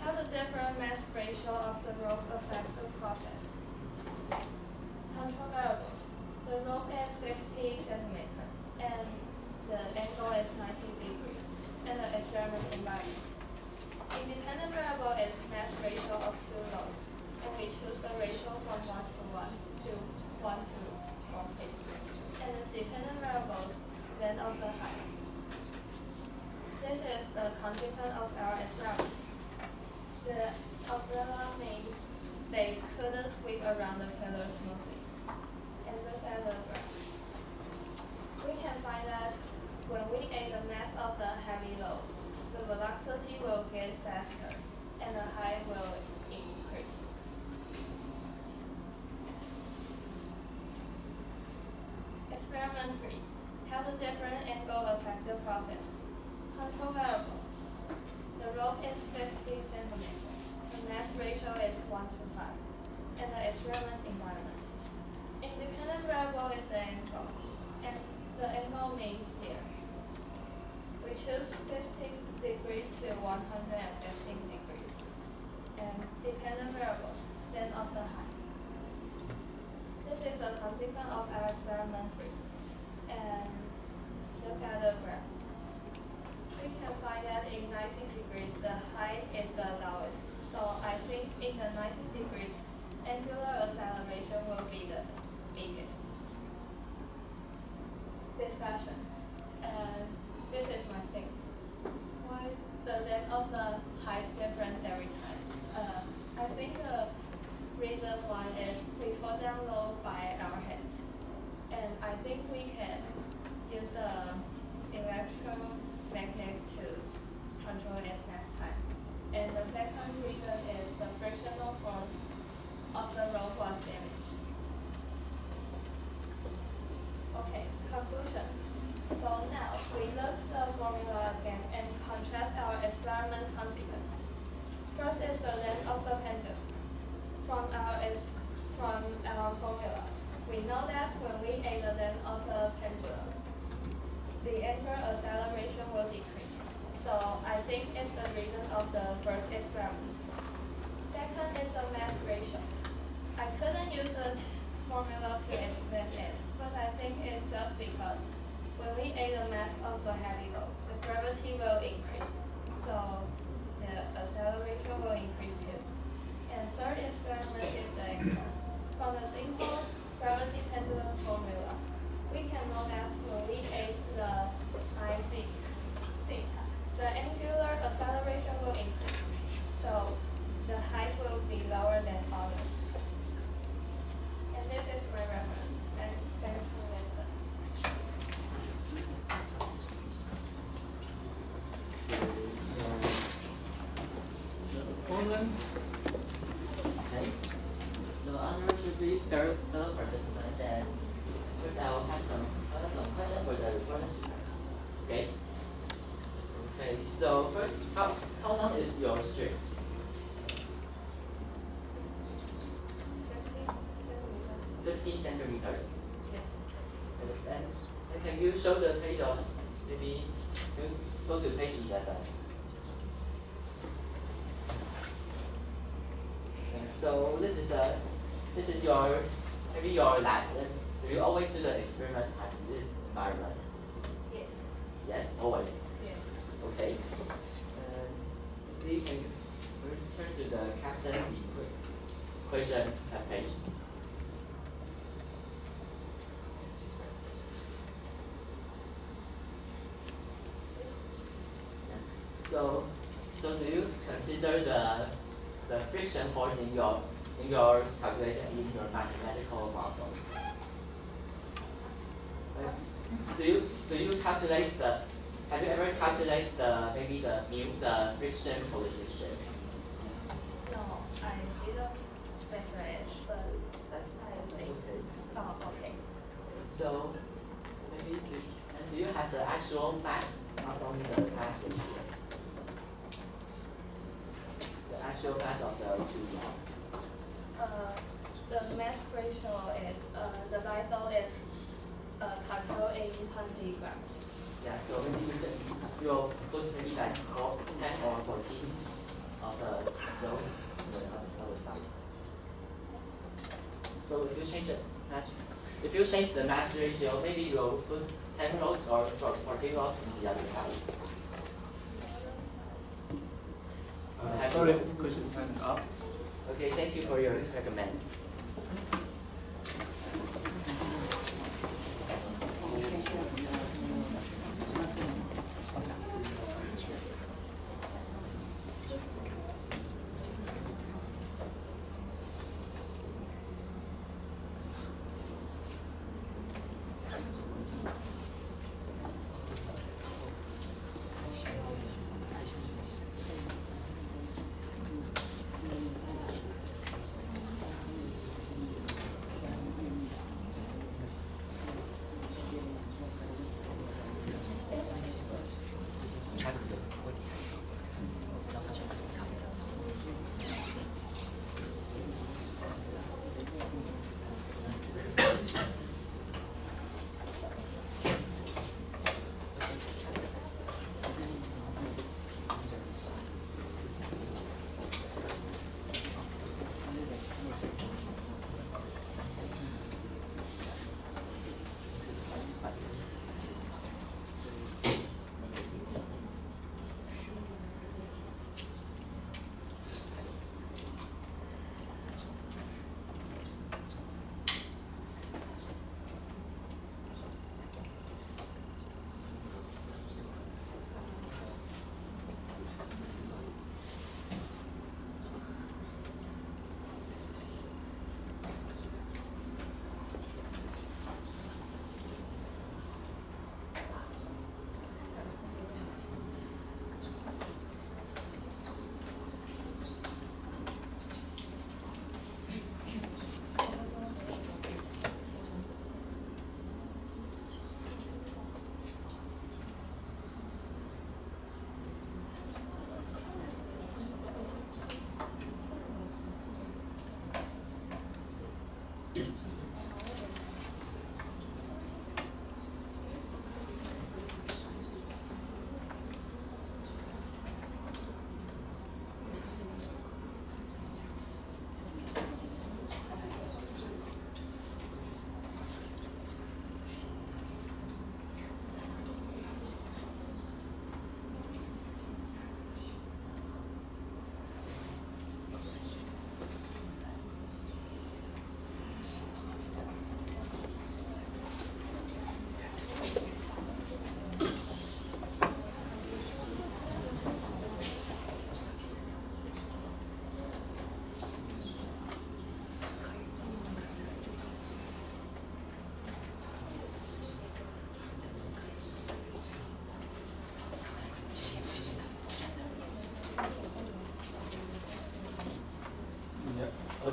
How the different mass ratio of the rope affects the process. Control variables. The rope is 50 centimeters, and the angle is 90 degrees, and the experiment environment. Independent variable is mass ratio of 2 loads, and we choose the ratio from 1 to 1 to 1 to 1. And the dependent variables length of the height. This is the consequence of our experiment. The umbrella means they couldn't sweep around the pillar smoothly. And look at the graph. We can find that when we add the mass of the heavy load, the velocity will get faster and the height will increase. Experiment 3. How the different angle affect the process. Control variables. The rope is 50 centimeters. The mass ratio is 1 to 5. And the experiment environment. Independent variable is the angle. And the angle means here. We choose 50 degrees to 115 degrees. And dependent variables, length of the height. This is a consequence of our experiment 3. And look at the graph. We can find that in 90 degrees, the height is the lowest. So I think in the 90 we know that when we add the length of the pendulum, the angular acceleration will decrease. So I think it's the reason of the first experiment. Second is the mass ratio. I couldn't use the formula to explain it, but I think it's just because when we add the mass of the heavy load, the gravity will increase. So the acceleration will increase too. And third experiment is the experiment. From the simple gravity pendulum formula, we can know that when we add the sin theta, the angular acceleration will increase. So the height will be lower than others. And this is my reference. Thanks for listening. Opponent. Okay. So honor to be fellow participants, and first I will have some questions for the recording students. Okay. Okay. So first, how long is your string? 50 centimeters. Yes. Yes. And can you show the page of maybe you go to page 11. So this is your maybe your lab. Do you always do the experiment at this environment? Yes. Yes, always. Yes. Okay. We can turn to the captain equation page. Yes. So do you consider the friction force in your calculation in your mathematical model? Do you calculate have you ever calculated the friction coefficient? No, I didn't measure it, but That's I think. okay. Oh, okay. So maybe and do you have the actual mass, not only the mass ratio? The actual mass of the two rods. The mass ratio is the light load is control 80 grams. Yeah, so maybe you'll put maybe like 10 or 14 of those on the other side. So if you change the mass ratio, maybe you'll put 10 rods or 14 rods on the other side. Sorry, question time is up. Okay, thank you for your recommend.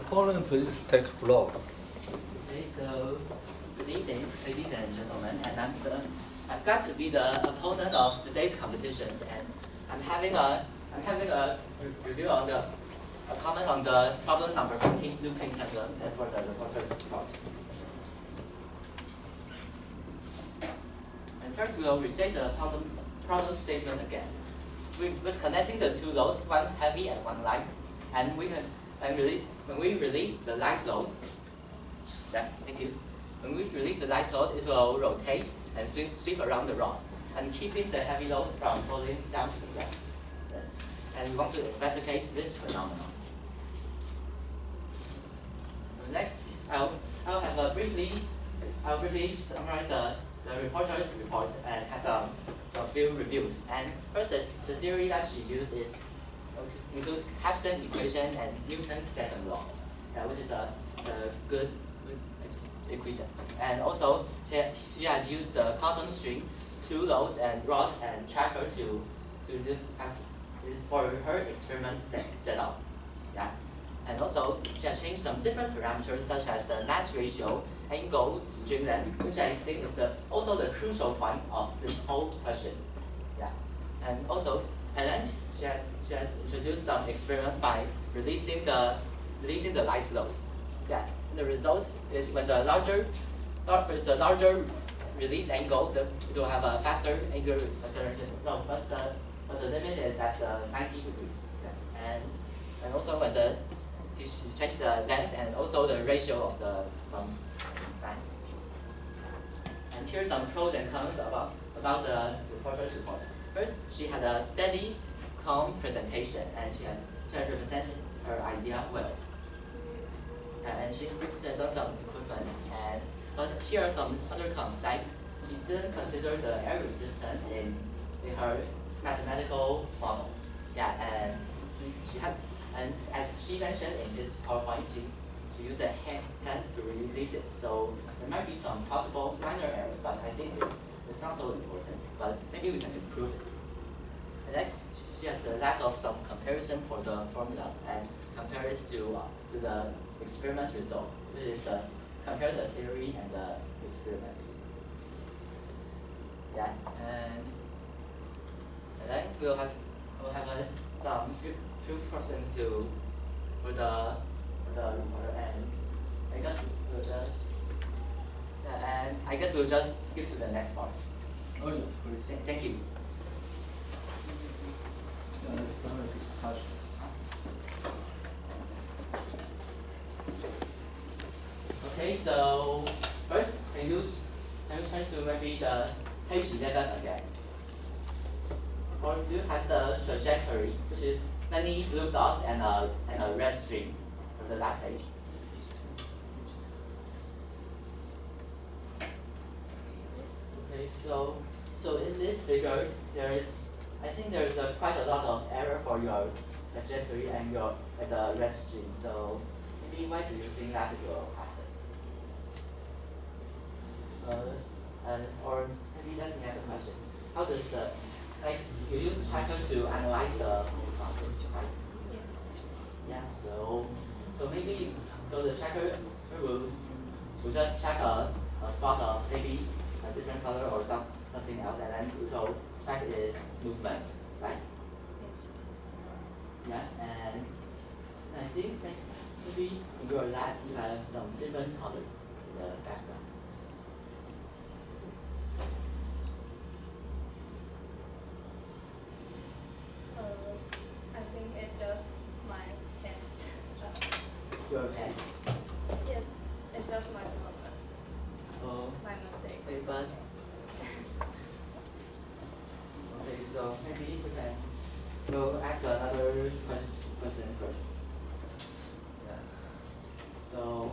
opponent please take floor. Okay, so good evening, ladies and gentlemen, and I've got to be the opponent of today's competitions, and I'm having a review on a comment on the problem number 15, looping pendulum, and for the reporter's report. And first, we'll restate the problem statement again. With connecting the two loads, one heavy and one light, and when we release the light load, thank you. When we release the light load, it will rotate and sweep around the rod, and keeping the heavy load from falling down to the ground. Yes. And we want to investigate this phenomenon. Next, I'll briefly summarize the reporter's report and have some few reviews. And first, the theory that she used is include Capstan equation and Newton's second law, which is a good equation. And also, she had used the cotton string, two loads and rod and tracker for her experiment setup. Yeah. And also, she has changed some different parameters such as the mass ratio, angle, string length, which I think is also the crucial point of this whole question. Yeah. And also, then she has introduced some experiment by releasing the light load. Yeah. And the result is when the larger release angle, it will have a faster angular acceleration. No, but the limit is at 90 degrees. Yeah. And also when he changed the length and also the ratio of some mass. And here's some pros and cons about the reporter's report. First, she had a steady, calm presentation, and she had represented her idea well. And she had done some equipment. But here are some other cons, like she didn't consider the air resistance in her mathematical model. Yeah, and as she mentioned in this PowerPoint, she used a hand to release it. So there might be some possible minor errors, but I think it's not so important. But maybe we can improve it. And next, she has the lack of some comparison for the formulas and compare it to the experiment result, which is compare the theory and the experiment. Yeah, and then we'll have some few questions for the reporter, and I guess we'll just skip to the next part. Oh yeah, please. Thank you. Let's start the discussion. Okay, so first, can you change to maybe the page 11 again? Or do you have the trajectory, which is many blue dots and a red string on the last page? Okay, so in this figure, I think there's quite a lot of error for your trajectory and the red string. So maybe why do you think that will happen? Or maybe let me ask a question. How does you use tracker to analyze the whole process, right? Yeah. So maybe the tracker will just check a spot of maybe a different color or something else, and then it will track its movement, right? Yeah. And I think maybe in your lab you have some different colors in the background. I think it's just my pen. Your pen? Yes, it's just my problem. Oh. My mistake. Okay, but okay, so maybe we can go ask another question first. Yeah. So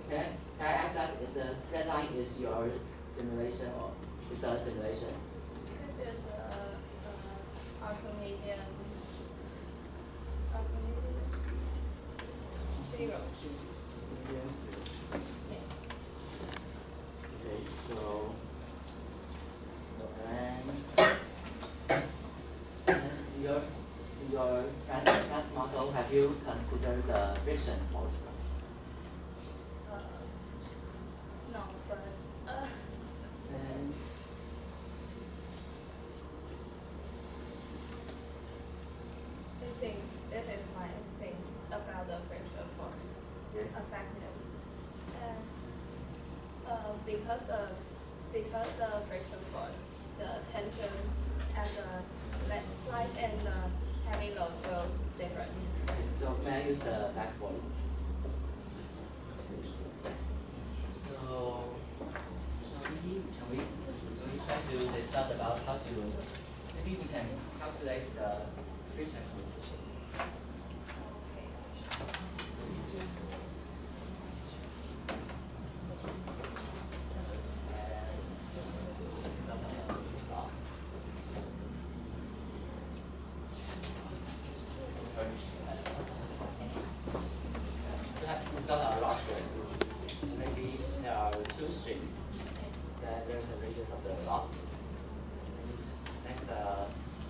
can I ask that if the red line is your simulation or is a simulation? This is Archimedean zero. Yes. Okay, so and your math model, have you considered measure the friction force? No, but And I think this is my thing about the friction force yes. affected. And because the friction force, the tension at the light and the heavy load will different. So may I use the blackboard? So can we try to discuss about how to maybe we can calculate the friction coefficient. We've got a rod here. Maybe there are two strings. Then there's a radius of the rod. Like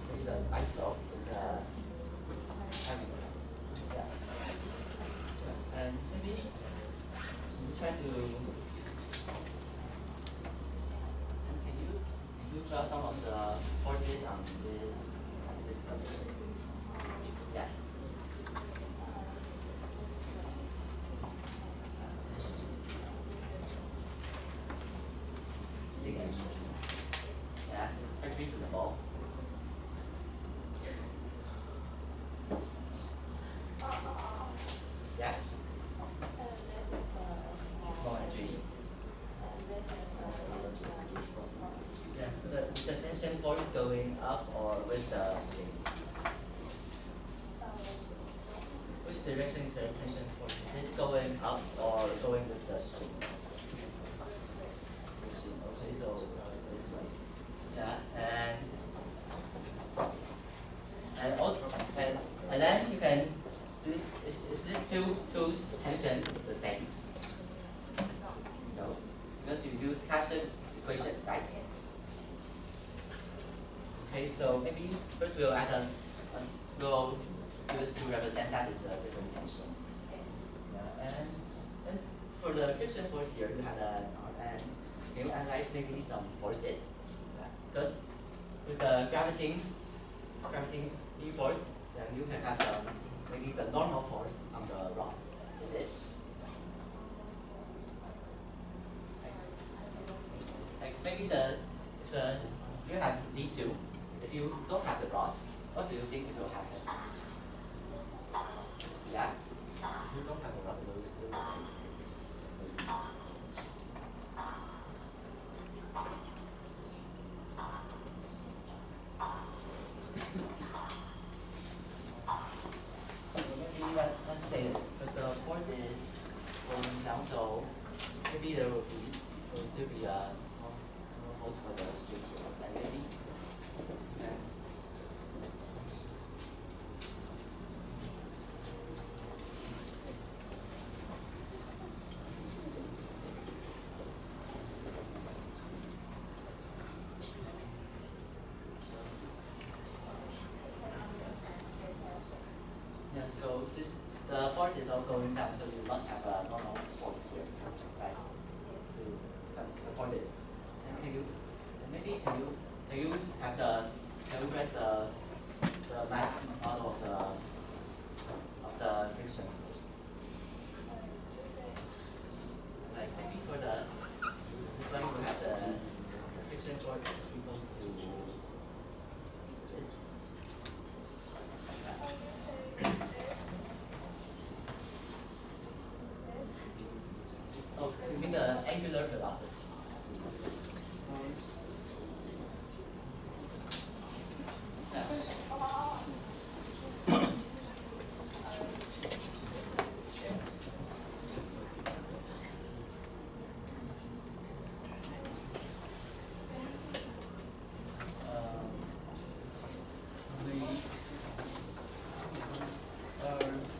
maybe the light flow in the heavy load. Yeah. And maybe we try to can you draw some of the forces on this system? Yeah. Yeah, quite reasonable. Yeah. Small G. Yeah, so the tension force going up or with the string? Which direction is the tension force? Is it going up or going with the string? Okay, so this way. Yeah, and then you can do is this two tension the same? No. Because you use capsule equation, right? Okay, so maybe first we'll add we'll use to represent that with a different tension. Yeah, and for the friction force here you have and can you analyze maybe some forces? Because with the gravitating force, then you can have some maybe the normal force on the rod. Is it? Like maybe if you have these two, if you don't have the rod, what do you think it will happen? Yeah? If you don't have the rod, it will still maybe let's say this, because the force is going down, so maybe there will still be a more force for the string here, and maybe yeah, so since the force is all going down, so you must have a normal force here, right? To support it. And can you have can you write the math model of the friction force? Like maybe for this one you have the friction force equals to this. Oh, you mean the angular velocity? Yeah.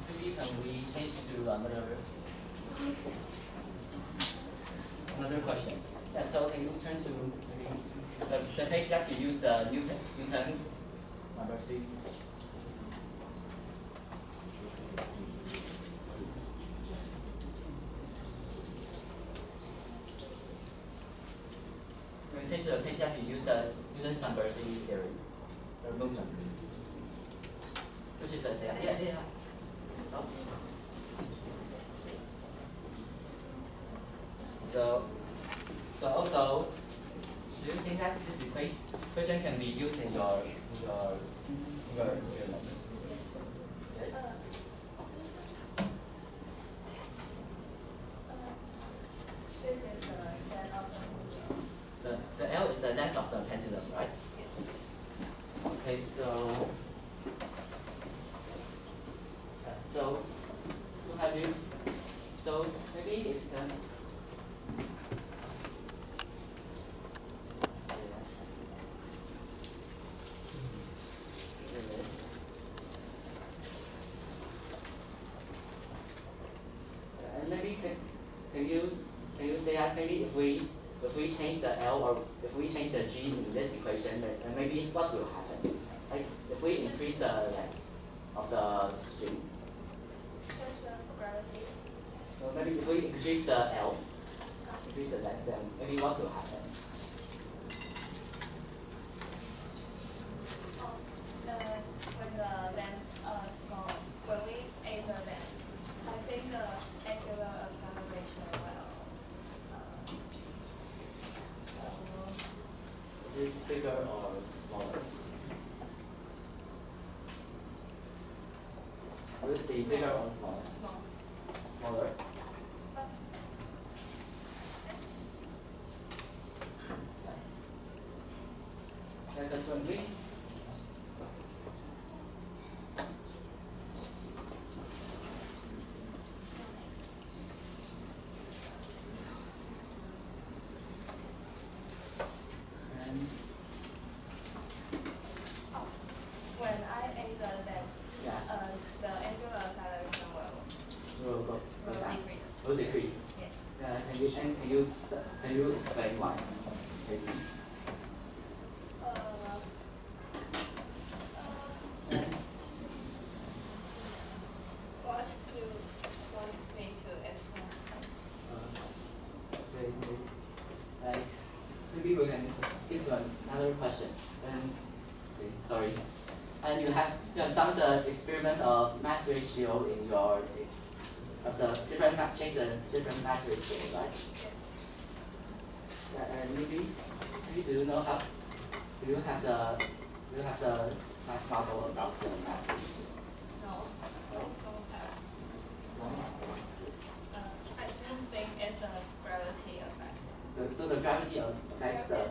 Maybe can we change to another question? Yeah, so can you turn to maybe the page that you use the Newton's number 3? change the case, you have to use the Newton's number theory, the movement, which is the Stop. So also, do you think that this equation can be used in your experiment? Yes. This is the length of the movement. The L is the length of the pendulum, right? Okay, so have you? So maybe if you can. And maybe can you say that maybe if we change the L or if we change the G in this equation, then maybe what will happen? Like if we increase the length of the string. Gravity. So maybe if we increase the L, increase the length, then maybe what will happen? When the length when we add the length, I think the angular acceleration Is it bigger or smaller? Will it be bigger or smaller? Smaller. Let us one please. when I add the length, Yeah. the angular acceleration Will go will down. decrease. Will decrease. Yes. Can you explain why? Maybe. What do you want me to explain? Like maybe we can skip to another question. Sorry. And you have done the experiment of mass ratio in your of the different change the different mass ratio, right? Yes. And maybe do you know how do you have the math model about the mass ratio? No. No? Don't have. No? I just think it's the gravity effect. So the gravity affects the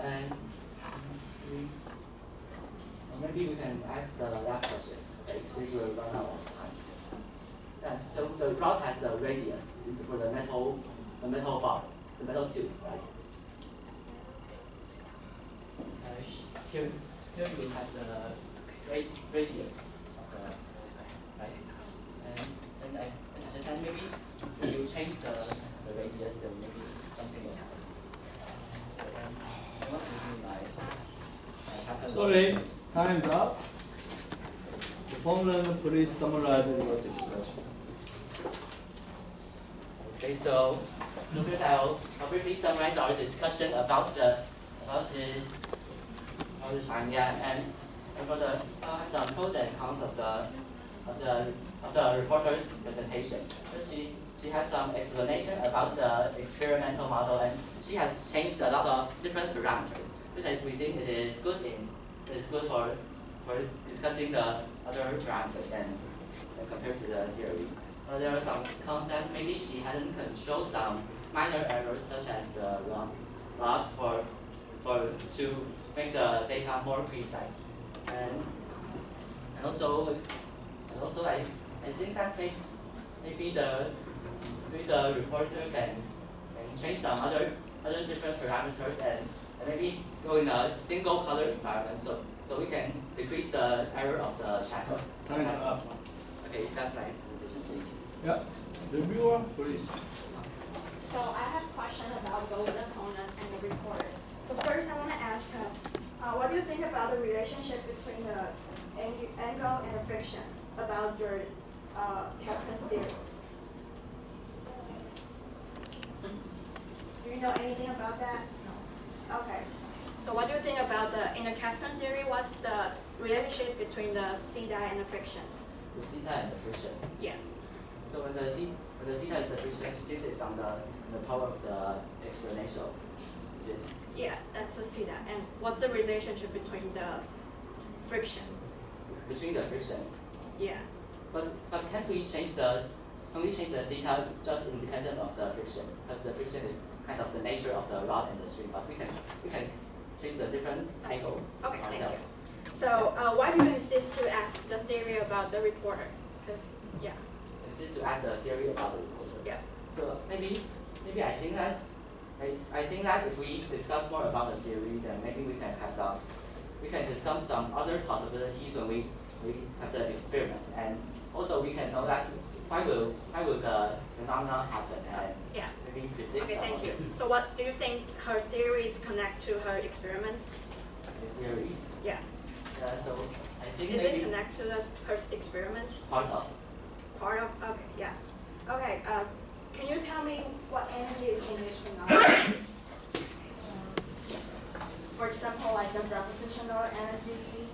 and maybe we can ask the last question, okay, since we're running out of time. So the rod has the radius for the metal bar, the metal tube, right? Here you have the radius of the right, and I suggest that maybe if you change the radius, then maybe something will happen. I'm not using my Sorry, time's up. The formula, please summarize your discussion. Okay, so I'll briefly summarize our discussion about this idea, and for the some pros and cons of the reporter's presentation. So she has some explanation about the experimental model, and she has changed a lot of different parameters, which we think it is good for discussing the other parameters and compared to the theory. There are some concepts, maybe she hadn't controlled some minor errors such as the rod to make the data more precise. And also I think that maybe the reporter can change some other different parameters and maybe go in a single color environment, so we can decrease the error of the shadow. Time's up. Okay, that's my presentation. Yeah. Reviewer, please. So I have a question about both the opponent and the recorder. So first I want to ask, what do you think about the relationship between the angle and the friction about your Caspin's theory? Do you know anything about that? No. Okay. So what do you think about in the Caspin theory, what's the relationship between the theta and the friction? The theta and the friction. Yeah. So when the theta is the friction, since it's on the power of the exponential, is it? Yeah, that's a theta. And what's the relationship between the friction? Between the friction. Yeah. But can't we change the theta just independent of the friction? Because the friction is kind of the nature of the rod and the string, but we can change the different angle Okay, thank ourselves. you. So why do you insist to ask the theory about the reporter? Because yeah. Insist to ask the theory about the recorder. Yeah. So maybe I think that if we discuss more about the theory, then maybe we can discuss some other possibilities when we have the experiment, and also we can know that why will the phenomenon happen, and Yeah. maybe predict Okay, some thank of you. the So what do you think her theories connect to her experiment? theories. Yeah. So I think Is maybe it connect to her experiment? part of. Part of, okay, yeah. Okay, can you tell me what energy is in this phenomenon? For example, like the gravitational energy.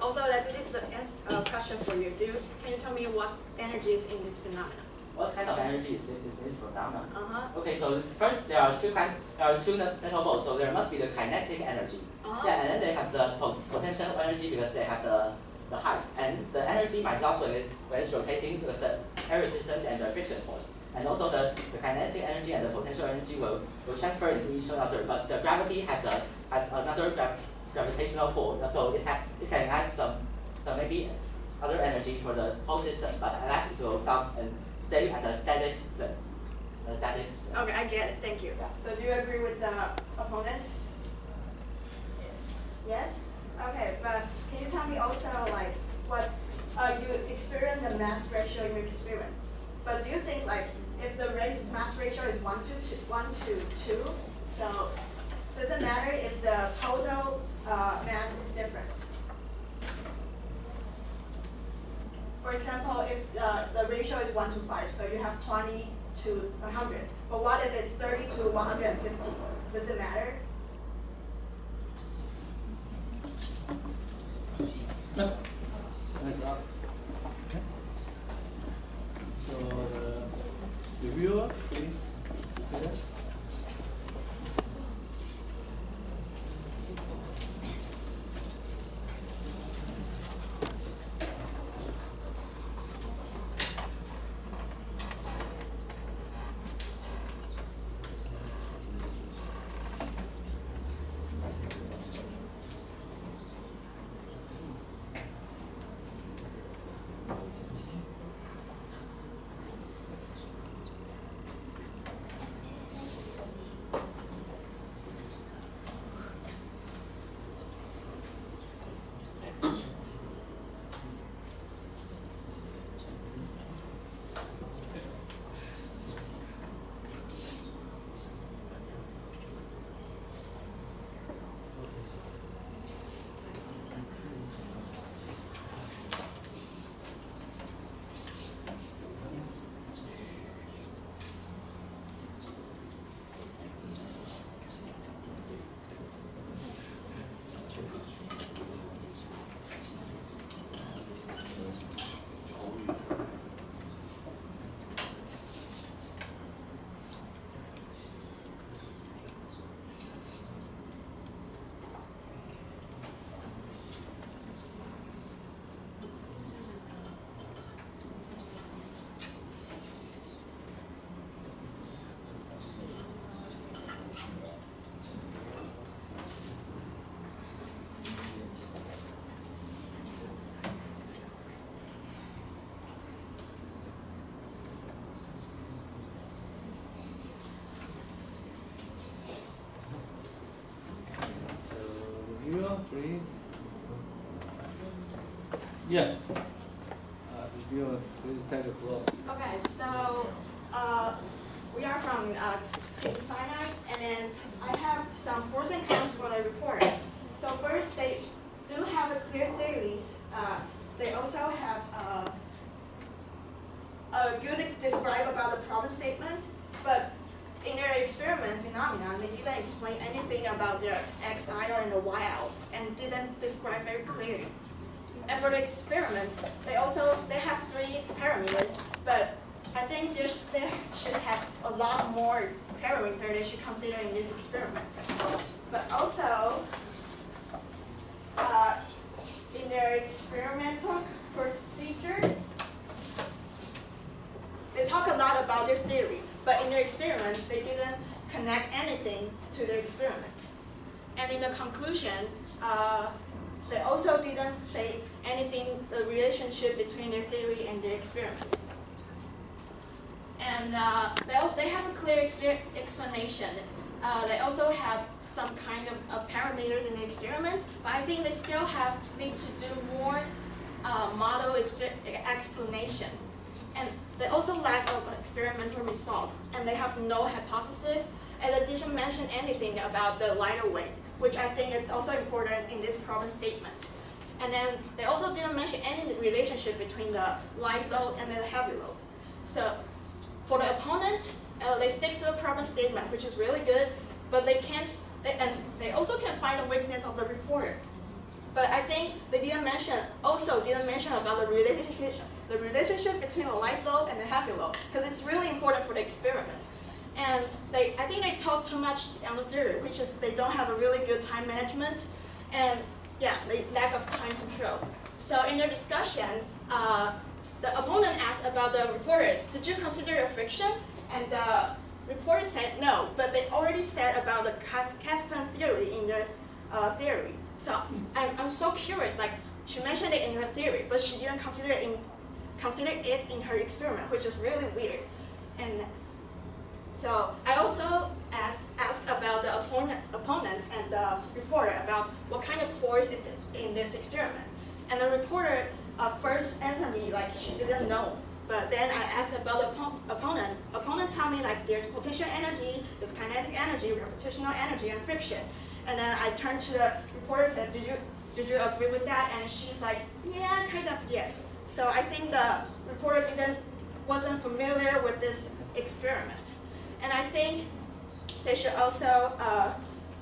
Also, that this is a question for you. Can you tell me what energy is in this phenomenon? What kind of energy is this phenomenon? Uh-huh. Okay, so first there are two metal balls, so there must be the kinetic energy. Uh-huh. Yeah, and then they have the potential energy because they have the height, and the energy might loss when it's rotating because the air resistance and the friction force. And also the kinetic energy and the potential energy will transfer into each other, but the gravity has another gravitational pull, so it can add some maybe other energies for the whole system, but at last it will stop and stay at a static plane. Okay, I get it. Thank you. Yeah. So do you agree with the opponent? Yes. Yes? Okay, but can you tell me also like what you experience the mass ratio in your experiment, but do you think like if the mass ratio is 1 to 2, so does it matter if the total mass is different? For example, if the ratio is 1 to 5, so you have 20 to 100, but what if it's 30 to 150? Does it matter? No. Time's up. Okay. So the reviewer, please. Yes. please. Yes. Reviewer, please take the floor. Okay, so we are from Team Sinai, and then I have some pros and cons for the reports. So first, they do have a clear theories. They also have a good describe about the problem statement, but in their experiment phenomenon, they didn't explain anything about their X idle and the Y out, and didn't describe very clearly. And for the experiment, they have 3 parameters, but I think they should have a lot more parameters they should consider in this experiment. But also, in their experimental procedure, they talk a lot about their theory, but in their experiments, they didn't connect anything to their experiment. And in the conclusion, they also didn't say anything, the relationship between their theory and their experiment. And they have a clear explanation. They also have some kind of parameters in the experiment, but I think they still need to do more model explanation. And they also lack of experimental results, and they have no hypothesis, and they didn't mention anything about the lighter weight, which I think is also important in this problem statement. And then they also didn't mention any relationship between the light load and the heavy load. So for the opponent, they stick to the problem statement, which is really good, but they also can find the weakness of the reporters. But I think they didn't mention about the relationship between the light load and the heavy load, because it's really important for the experiment. And I think they talk too much on the theory, which is they don't have a really good time management, and yeah, they lack of time control. So in their discussion, the opponent asked about the reporter, did you consider the friction? And the reporter said no, but they already said about the Caspian theory in their theory. So I'm so curious, like she mentioned it in her theory, but she didn't consider it in her experiment, which is really weird. And next. So I also asked about the opponent and the reporter about what kind of force is in this experiment. And the reporter first answered me like she didn't know. But then I asked about the opponent. Opponent told me like there's potential energy, there's kinetic energy, gravitational energy, and friction. And then I turned to the reporter and said, did you agree with that? And she's like, yeah, kind of yes. So I think the reporter wasn't familiar with this experiment. And I think they should also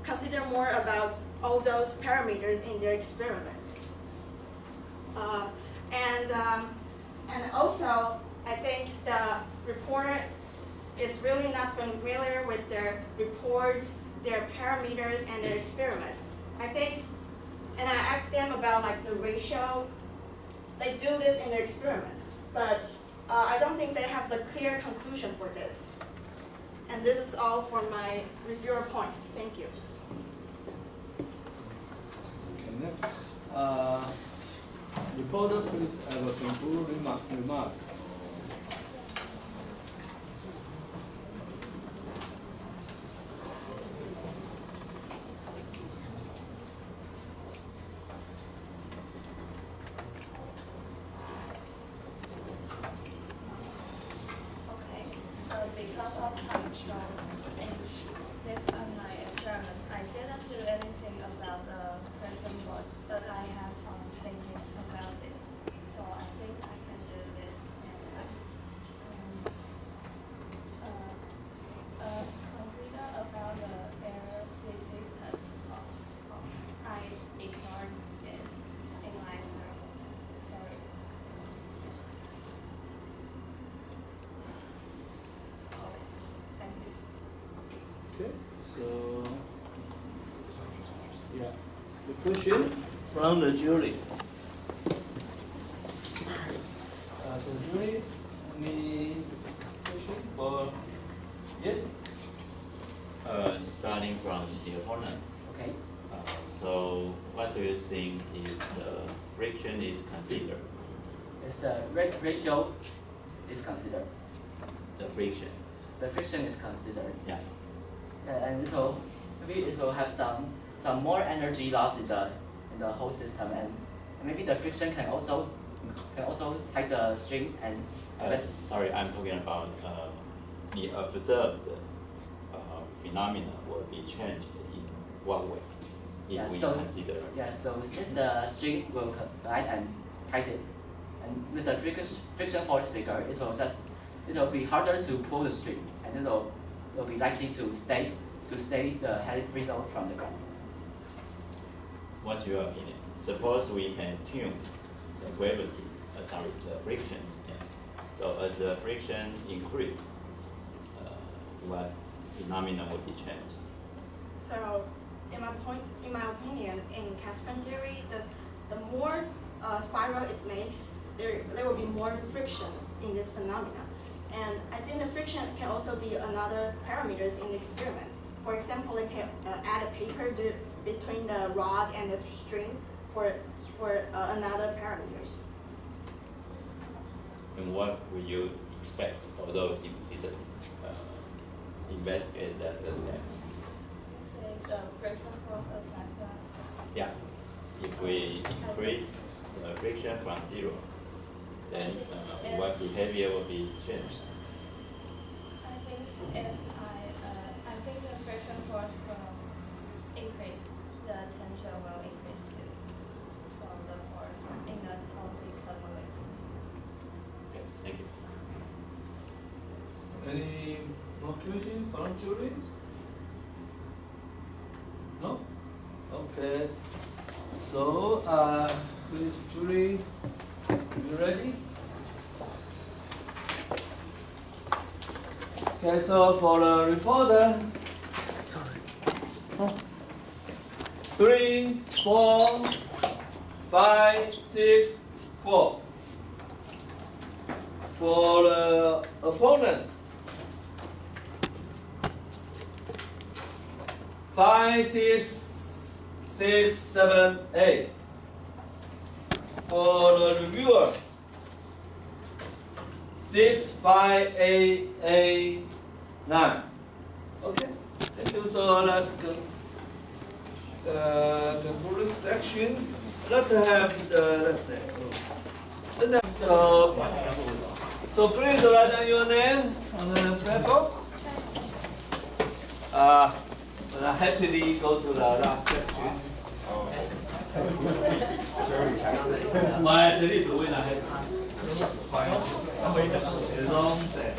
consider more about all those parameters in their experiments. And also, I think the reporter is really not familiar with their reports, their parameters, and their experiments. I think, and I asked them about like the ratio. They do this in their experiments, but I don't think they have the clear conclusion for this. And this is all for my reviewer point. Thank you. Okay, next. Reporter, please have a concluding remark. Because of time control and based on my experiments, I didn't do anything about the question box, but I have some thinking about it. So I think I can do this next time. Consider about the air resistance. I ignored it in my experiment. Sorry. Okay, so yeah, the question from the jury. The jury, any question or yes? Starting from the opponent. Okay. So what do you think if the friction is considered? If the ratio is considered, The friction. the friction is considered, Yeah. and maybe it will have some more energy loss the whole system, and maybe the friction can also tight the string and. Sorry, I'm talking about the observed phenomena will be changed in what way? If we consider. Yeah, so since the string will collide and tighten, and with the friction force bigger, it will be harder to pull the string, and it will be likely to stay the head free flow from the ground. What's your opinion? Suppose we can tune the gravity, the friction. Yeah. So as the friction increase, what phenomena will be changed? So, in my opinion, in Caspian theory, the more spiral it makes, there will be more friction in this phenomena. And I think the friction can also be another parameters in the experiment. For example, they can add a paper between the rod and the string for another parameters. And what will you expect, although you didn't investigate that step? Say the friction force affect that. Yeah. If we increase the friction from 0, then what behavior will be changed? I think I think the friction force will increase, the tension will increase too. So the force in the whole system will increase. Okay, thank you. Any more questions from jury? No? Okay. So, please, jury, you ready? Okay, so for the reporter, 3, 4, 5, 6, 4. For the opponent, 5, 6, 6, 7, 8. For the reviewer, 6, 5, 8, 8, 9. Okay, thank you. So let's go. The police section. Let's have let's have so please write down your name on the paper. But I happily go to the last section. My at least when I have a long day.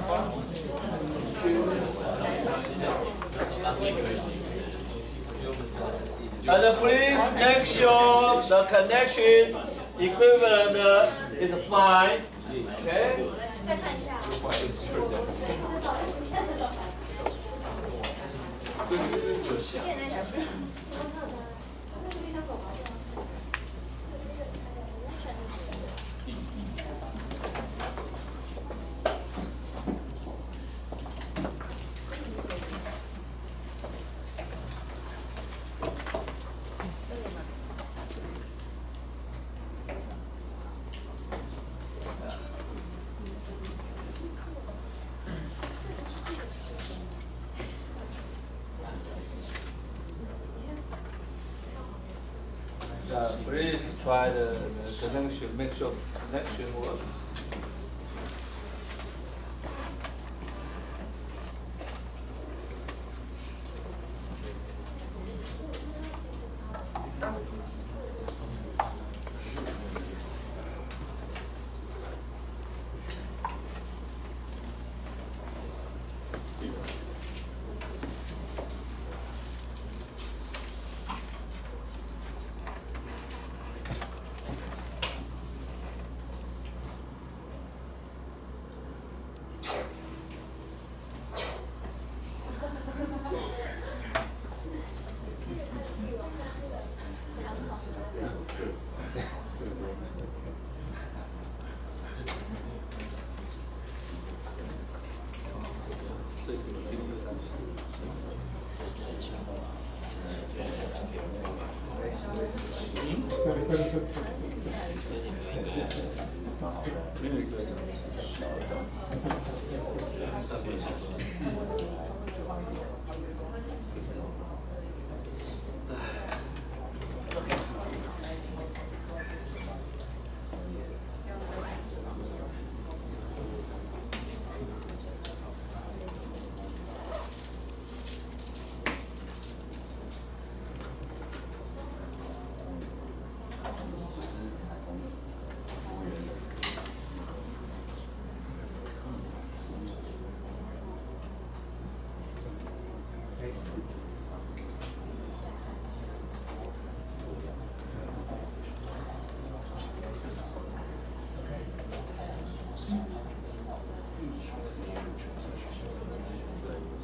And please make sure the connection equivalent is fine. Okay? 再看一下。简单小心。Please try the connection, make sure connection works.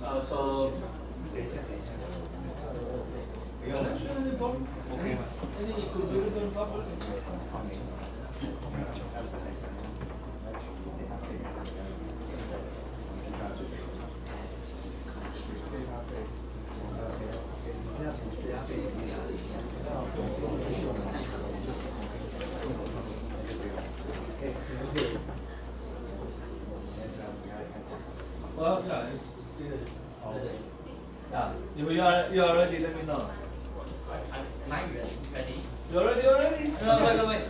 So. Well, yeah, it's yeah. If you are ready, let me know. Am I ready? You ready? No, wait.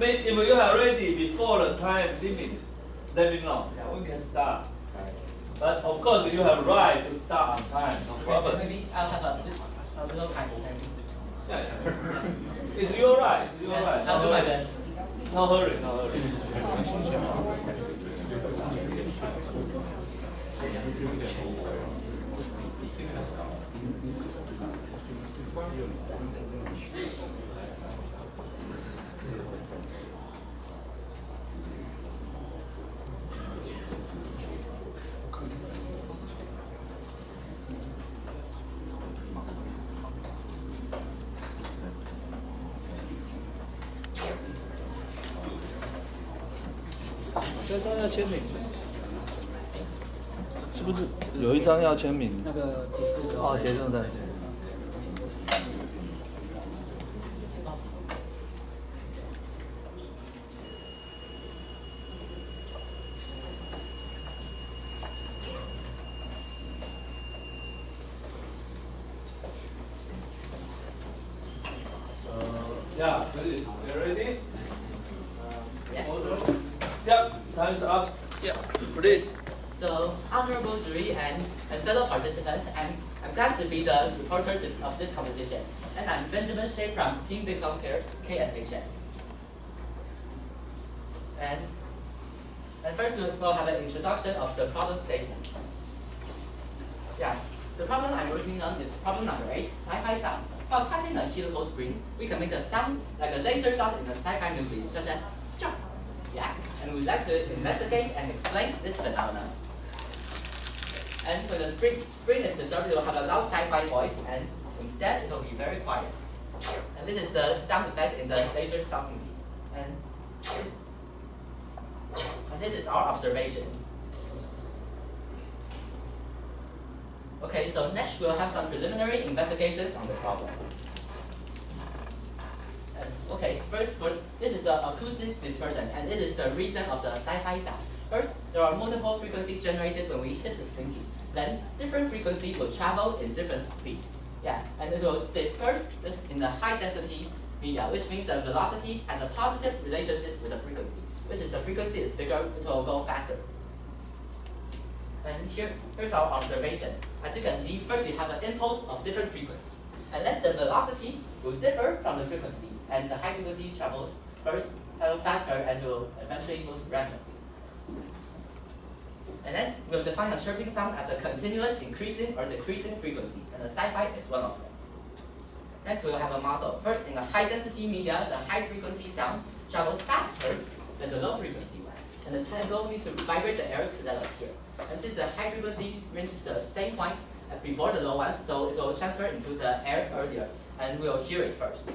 If you are ready before the time limit, let me know. Yeah, we can start. But of course, you have right to start on time. No problem. Maybe I'll have a little time. Yeah. It's your right. It's your right. I'll do my best. No hurry. No hurry. 这张要签名，是不是有一张要签名？那个结束之后。哦，结束再签。Yeah, please. You ready? Yes. Order. Yep. Time's up. Yeah. Please. So, honorable jury and fellow participants, I'm glad to be the reporter of this competition. And I'm Benjamin Shea from Team Big Long Care, KSHS. And first we'll have an introduction of the problem statements. Yeah, the problem I'm working on is problem number 8, Sci-Fi sound. While tapping a helical spring, we can make a sound like a laser shot in a sci-fi movie, such as jump. Yeah, and we'd like to investigate and explain this phenomenon. And when the spring is disturbed, it will have a loud sci-fi voice, and instead it will be very quiet. And this is the sound effect in the laser shot movie. And this is our observation. Okay, so next we'll have some preliminary investigations on the problem. Okay, first, this is the acoustic dispersion, and it is the reason of the sci-fi sound. First, there are multiple frequencies generated when we hit the slinky. Then, different frequencies will travel in different speed. Yeah, and it will disperse in the high-density media, which means the velocity has a positive relationship with the frequency, which is the frequency is bigger, it will go faster. And here's our observation. As you can see, first we have an impulse of different frequency. And then the velocity will differ from the frequency. And the high frequency travels first faster and will eventually move randomly. And next, we'll define a chirping sound as a continuous increasing or decreasing frequency. And the sci-fi is one of them. Next, we'll have a model. First, in the high density media, the high frequency sound travels faster than the low frequency ones. And the time will need to vibrate the air to let us hear. And since the high frequency reaches the same point as before the low ones, so it will transfer into the air earlier, and we'll hear it first.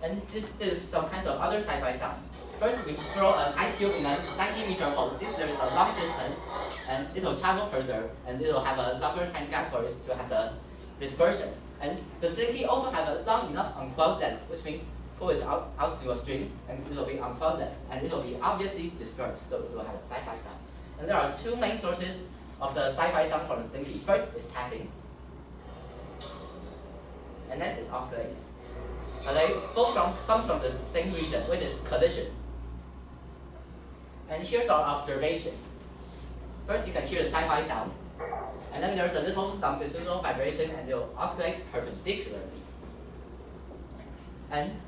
And this is some kinds of other sci-fi sound. First, we throw an ice cube in a 90-meter hole. Since there is a long distance, and it will travel further, and it will have a longer time gap for it to have the dispersion. And the slinky also have a long enough uncoiled length, which means pull it out to a string, and it will be uncoiled length, and it will be obviously dispersed, so it will have a sci-fi sound. And there are two main sources of the sci-fi sound from the slinky. First is tapping, and next is oscillate. And they both come from the same region, which is collision. And here's our observation. First, you can hear the sci-fi sound, and then there's a little longitudinal vibration, and it will oscillate perpendicularly.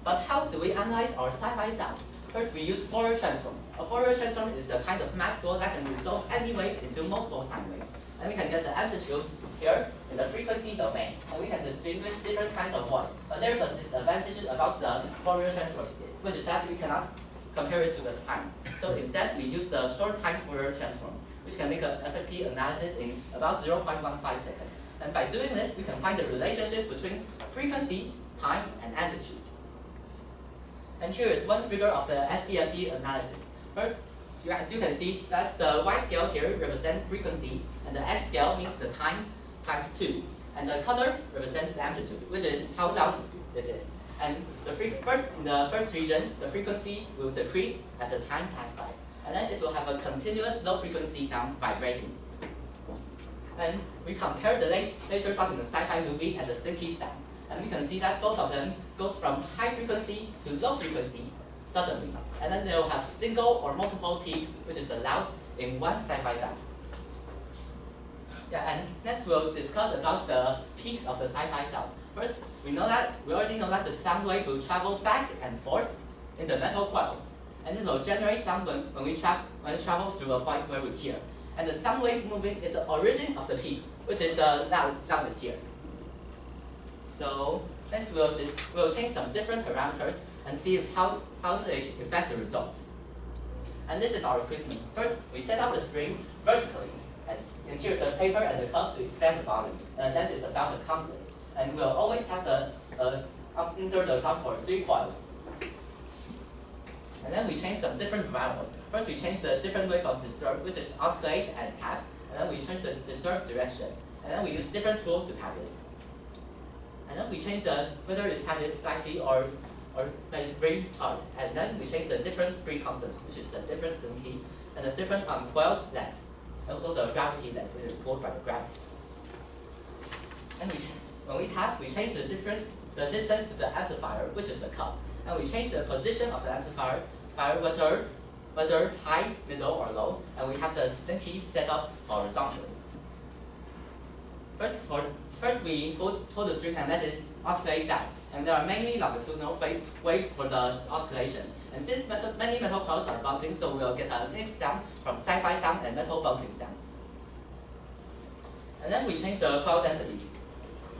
But how do we analyze our sci-fi sound? First, we use Fourier transform. A Fourier transform is a kind of math tool that can resolve any wave into multiple sine waves. And we can get the amplitudes here in the frequency domain, and we can distinguish different kinds of voice. But there's a disadvantage about the Fourier transform, which is that we cannot compare it to the time. So instead, we use the short time Fourier transform, which can make an FFT analysis in about 0.15 seconds. And by doing this, we can find the relationship between frequency, time, and amplitude. And here is one figure of the STFT analysis. First, as you can see, that the Y scale here represents frequency, and the X scale means the time times 2. And the color represents the amplitude, which is how loud is it. And in the first region, the frequency will decrease as the time passes by. And then it will have a continuous low frequency sound vibrating. And we compare the laser shot in the Sci-Fi movie and the slinky sound. And we can see that both of them goes from high frequency to low frequency suddenly. And then they'll have single or multiple peaks, which is allowed in one Sci-Fi sound. Yeah, and next we'll discuss about the peaks of the Sci-Fi sound. First, we already know that the sound wave will travel back and forth in the metal coils, and it will generate sound when it travels to a point where we hear. And the sound wave moving is the origin of the peak, which is the loudness here. So next we'll change some different parameters and see how they affect the results. And this is our equipment. First, we set up the string vertically, and here's the paper and the cup to expand the volume. And that is about a constant. And we'll always have the under the cup for 3 coils. And then we change some different variables. First, we change the different wave of disturb, which is oscillate and tap. And then we change the disturb direction. And then we use different tools to tap it. And then we change whether it tap it slightly or very hard. And then we change the different spring constants, which is the different spring key, and the different uncoiled length. Also the gravity length, which is pulled by the gravity. And when we tap, we change the distance to the amplifier, which is the cup. And we change the position of the amplifier, whether high, middle, or low. And we have the slinky set up horizontally. First we pull the string and let it oscillate down. And there are mainly longitudinal waves for the oscillation. And since many metal coils are bumping, so we'll get a mixed sound from Sci-Fi sound and metal bumping sound. And then we change the coil density.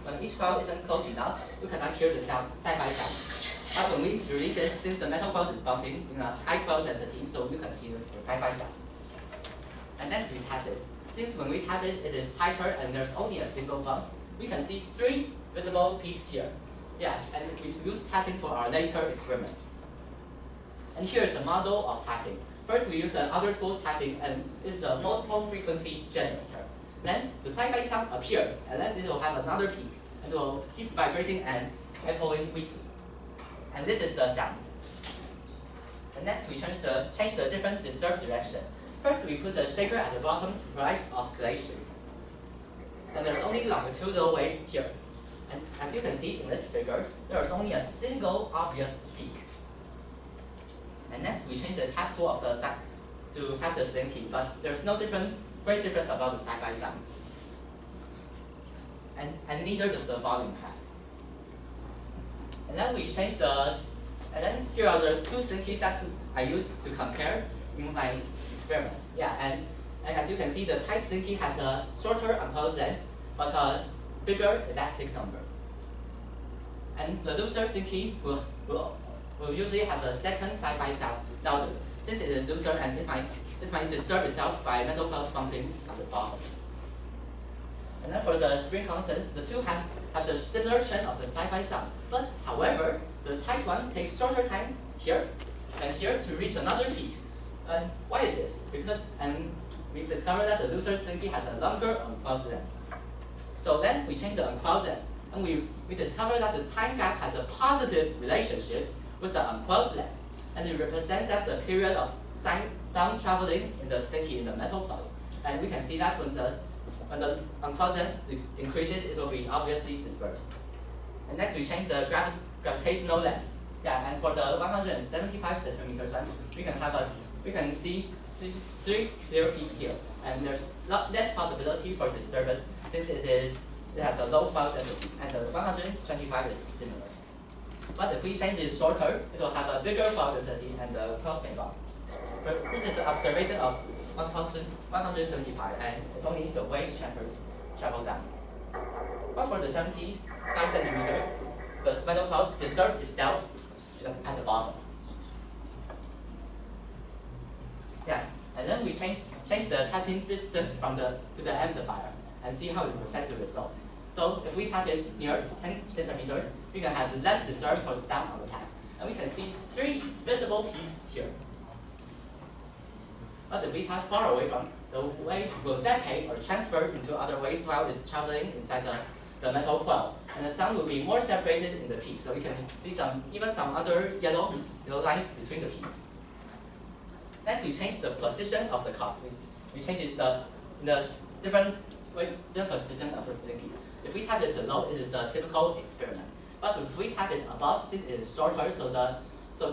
When each coil isn't close enough, you cannot hear the sound, Sci-Fi sound. But when we release it, since the metal coil is bumping in a high coil density, so you can hear the Sci-Fi sound. And next we tap it. Since when we tap it, it is tighter and there's only a single bump, we can see 3 visible peaks here. Yeah, and we use tapping for our later experiment. And here is the model of tapping. First, we use the other tools tapping, and it's a multiple frequency generator. Then the Sci-Fi sound appears, and then it will have another peak, and it will keep vibrating and echoing weakly. And this is the sound. And next, we change the different disturb direction. First, we put the shaker at the bottom to provide oscillation. And there's only longitudinal wave here. And as you can see in this figure, there is only a single obvious peak. And next, we change the tap tool of the to tap the slinky, but there's no great difference about the Sci-Fi sound. And neither does the volume have. And then we change and then here are the 2 slinky sets I used to compare in my experiment. Yeah, and as you can see, the tight slinky has a shorter uncoiled length, but a bigger elastic number. And the looser slinky will usually have the second Sci-Fi sound louder, since it is looser and it might disturb itself by metal coils bumping at the bottom. And then for the spring constants, the 2 have the similar trend of the Sci-Fi sound, but however, the tight one takes shorter time here and here to reach another peak. And why is it? Because we discovered that the looser slinky has a longer uncoiled length. So then we change the uncoiled length, and we discovered that the time gap has a positive relationship with the uncoiled length, and it represents that the period of sound traveling in the slinky in the metal coils. And we can see that when the uncoiled length increases, it will be obviously dispersed. And next we change the gravitational length. Yeah, and for the 175 centimeters length, we can see 3 clear peaks here, and there's less possibility for disturbance since it has a low coil density, and the 125 is similar. But if we change it shorter, it will have a bigger coil density and the coils may bump. But this is the observation of 175, and it's only the wave travel down. But for the 75 centimeters, the metal coils disturb itself at the bottom. And then we change the tapping distance from to the amplifier and see how it will affect the results. So if we tap it near 10 centimeters, we can have less disturb for the sound on the pad. And we can see 3 visible peaks here. But if we tap far away from, the wave will decay or transfer into other waves while it's traveling inside the metal coil. And the sound will be more separated in the peaks. So we can see even some other yellow lines between the peaks. Next, we change the position of the cup. We change it in the different position of the slinky. If we tap it to low, it is the typical experiment. But if we tap it above, since it is shorter, so the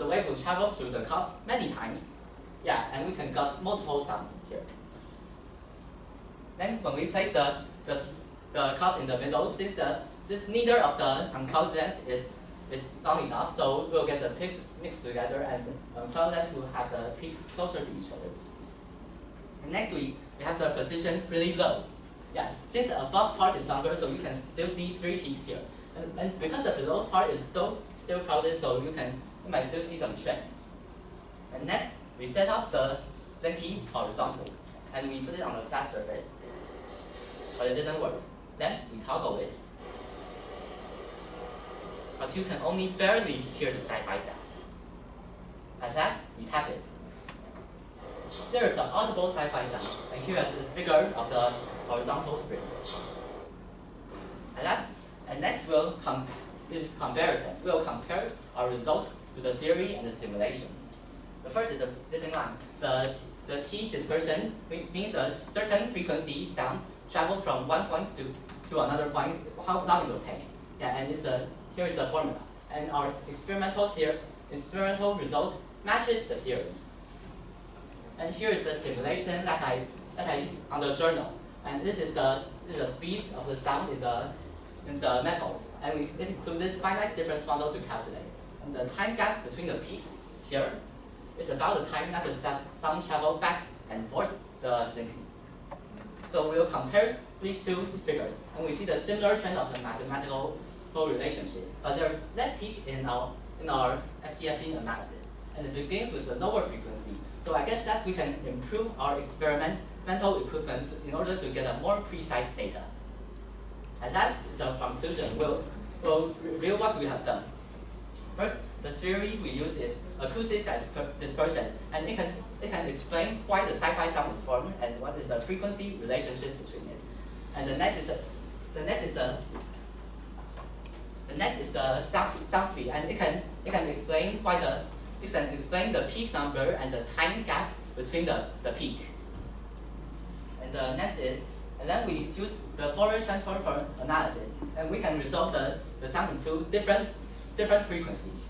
wave will travel through the cups many times. Yeah, and we can get multiple sounds here. Then when we place the cup in the middle, since neither of the unclouded length is long enough, so we'll get the peaks mixed together, and unclouded length will have the peaks closer to each other. And next we have the position really low. Yeah, since the above part is longer, so you can still see 3 peaks here. And because the below part is still crowded, so you might still see some trend. And next, we set up the slinky horizontal, and we put it on a flat surface, but it didn't work. Then we toggle it, but you can only barely hear the Sci-Fi sound. At last, we tap it. There is an audible Sci-Fi sound, and here is the figure of the horizontal spring. And next this is comparison. We'll compare our results to the theory and the simulation. The first is the fitting line. The T dispersion means a certain frequency sound travel from one point to another point, how long it will take. Yeah, and here is the formula. And our experimental result matches the theory. And here is the simulation that I on the journal. And this is the speed of the sound in the metal. And it included finite difference model to calculate. And the time gap between the peaks here is about the time that the sound travel back and forth the slinky. So we'll compare these 2 figures, and we see the similar trend of the mathematical relationship. But there's less peak in our STFT analysis, and it begins with the lower frequency. So I guess that we can improve our experimental equipment in order to get a more precise data. And last is our conclusion. We'll review what we have done. First, the theory we use is acoustic dispersion, and it can explain why the Sci-Fi sound is formed and what is the frequency relationship between it. And the next is the sound speed, and it can explain the peak number and the time gap between the peak. And the next is, and then we use the Fourier transform for analysis, and we can resolve the sound into different frequencies.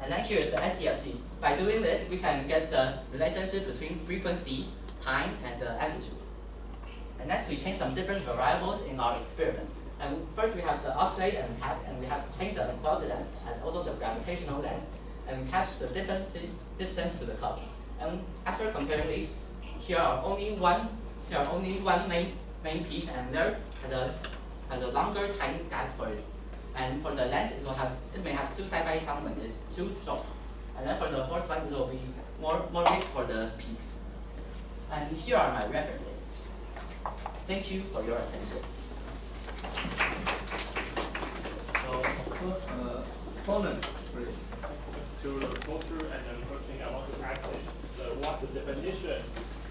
And then here is the STFT. By doing this, we can get the relationship between frequency, time, and the amplitude. And next, we change some different variables in our experiment. And first, we have the oscillate and tap, and we have to change the unquoted length and also the gravitational length, and we tap the different distance to the cup. And after comparing these, here are only one main peak, and there has a longer time gap for it. And for the length, it may have 2 Sci-Fi sound when it's too short. And then for the fourth one, it will be more mixed for the peaks. And here are my references. Thank you for your attention. So, Conan, please. To the poster and the coaching, I want to ask what's the definition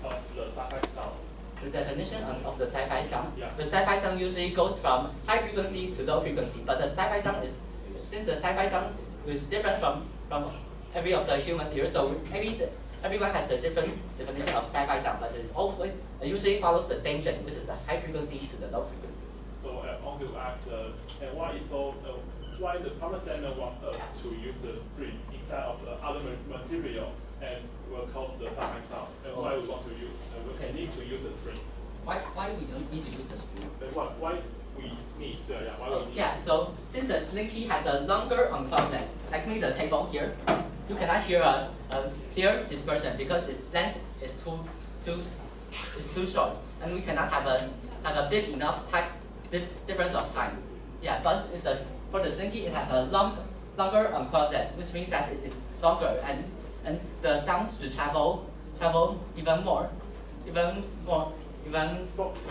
of the Sci-Fi sound? The definition of the Sci-Fi sound. Yeah. The Sci-Fi sound usually goes from high frequency to low frequency, but the Sci-Fi sound since the Sci-Fi sound is different from every of the humans here, so everyone has the different definition of Sci-Fi sound, but it usually follows the same trend, which is the high frequency to the low frequency. So I want to ask, why the power center wants us to use the spring instead of the other material and will cause the Sci-Fi sound, and why we want to use, we need to use the spring. Why we don't need to use the spring? Why we need, why we need. Yeah, so since the slinky has a longer unplugged length, like me the table here, you cannot hear a clear dispersion because its length is too short, and we cannot have a big enough difference of time. Yeah, but for the slinky, it has a longer unplugged length, which means that it is longer, and the sounds should travel travel even more. So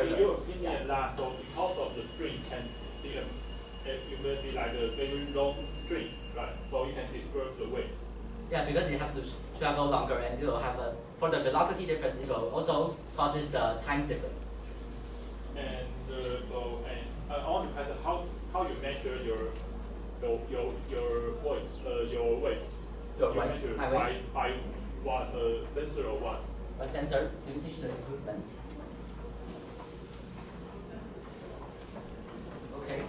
in your opinion, so because of the string can be it will be like a very long string, right? So you can disperse the waves. Yeah, because it has to travel longer and it will have for the velocity difference, it will also causes the time difference. And I want to ask how you measure your voice, your waves. Your you right, measure my waves? by what, sensor or what? A sensor, can you teach the equipment? Okay,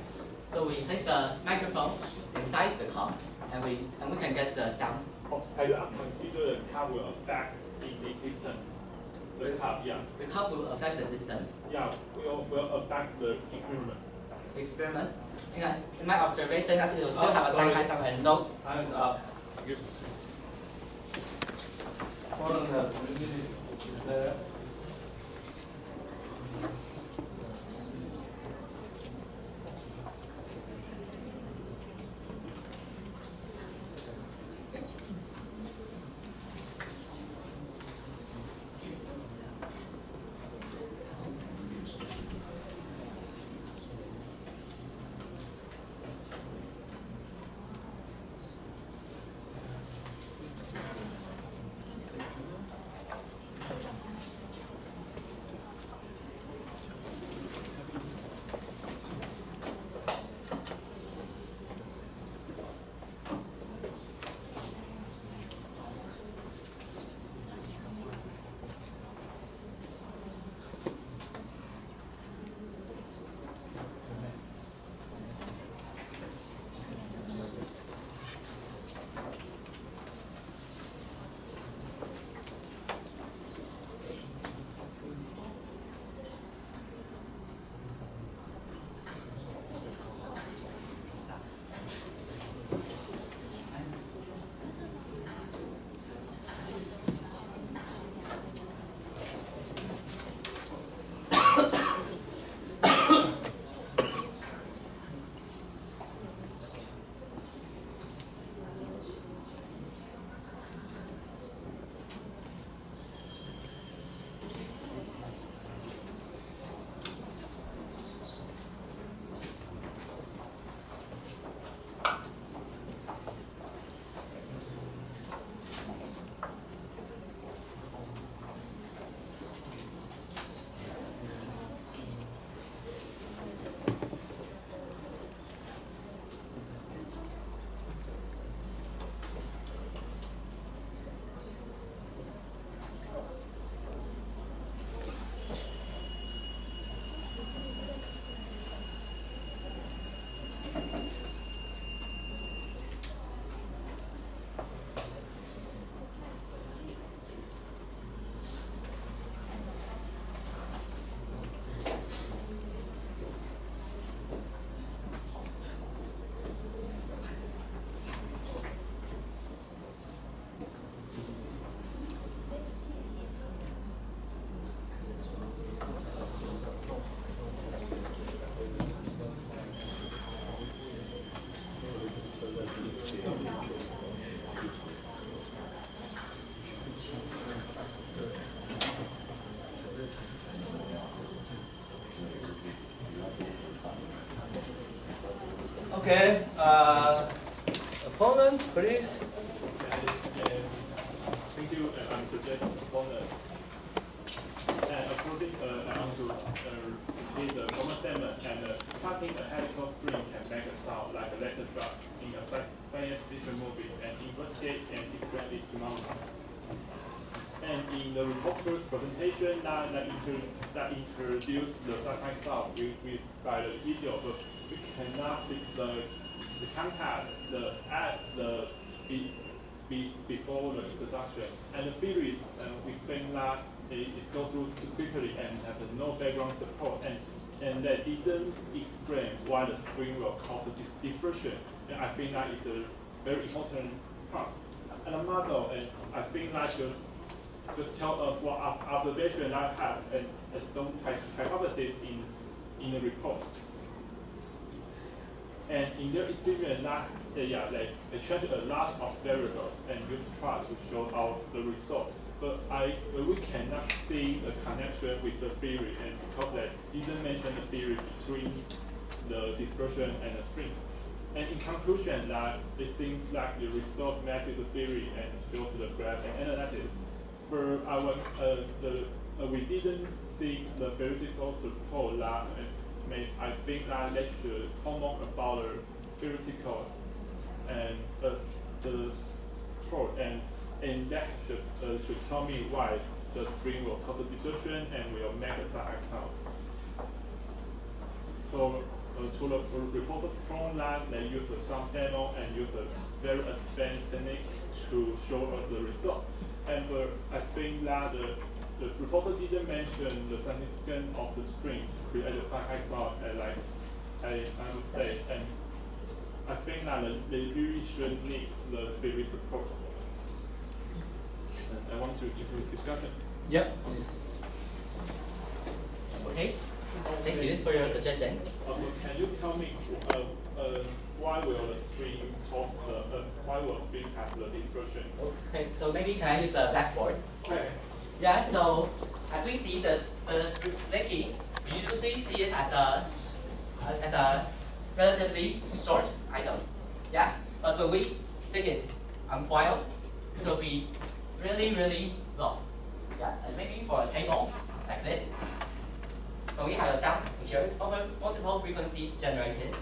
so we place the microphone inside the car and we can get the sound. Have you considered the car will affect in this system? The car, yeah. The car will affect the distance. Yeah, will affect the experiment. Experiment. In my observation, that it will still have a Sci-Fi sound and no. Time is up. Following the there. Okay, opponent, please. Thank you, I'm today's opponent. And according, I want to read the common statement, and cutting a helical string can make a sound like a letter drop in a science fiction movie, and investigate and explain this phenomenon. And in the reporter's presentation that introduced the Sci-Fi sound with by the video, but we cannot see the contact, before the introduction. And the theory we think that it goes through too quickly and has no background support, and that didn't explain why the string will cause the dispersion. And I think that is a very important part. And the model, and I think that just tell us what observation I have and some hypothesis in the report. And in their experiment, they trained a lot of variables and used try to show out the result. but we cannot see the connection with the theory, and because that didn't mention the theory between the dispersion and the string. And in conclusion, that it seems like the result matches the theory and goes to the graph and analyze it. For our we didn't see the theoretical support that I think that they should talk more about the theoretical and the support, and that should tell me why the string will cause the distortion and will make a side sound. So to the reported prone that they use a sound channel and use a very advanced technique to show us the result. And I think that the reporter didn't mention the significance of the string to create a side sound, and like I would say, and I think that they really should need the theory support. And I want to include discussion. Yep. Okay. Thank you for your suggestion. Also, can you tell me why will the string cause why will string have the dispersion? Okay, so maybe can I use the blackboard? Okay. Yeah, so as we see the sticky, we usually see it as a relatively short item. Yeah, but when we stick it on coil, it will be really long. Yeah, and maybe for a table like this, when we have a sound here, multiple frequencies generated.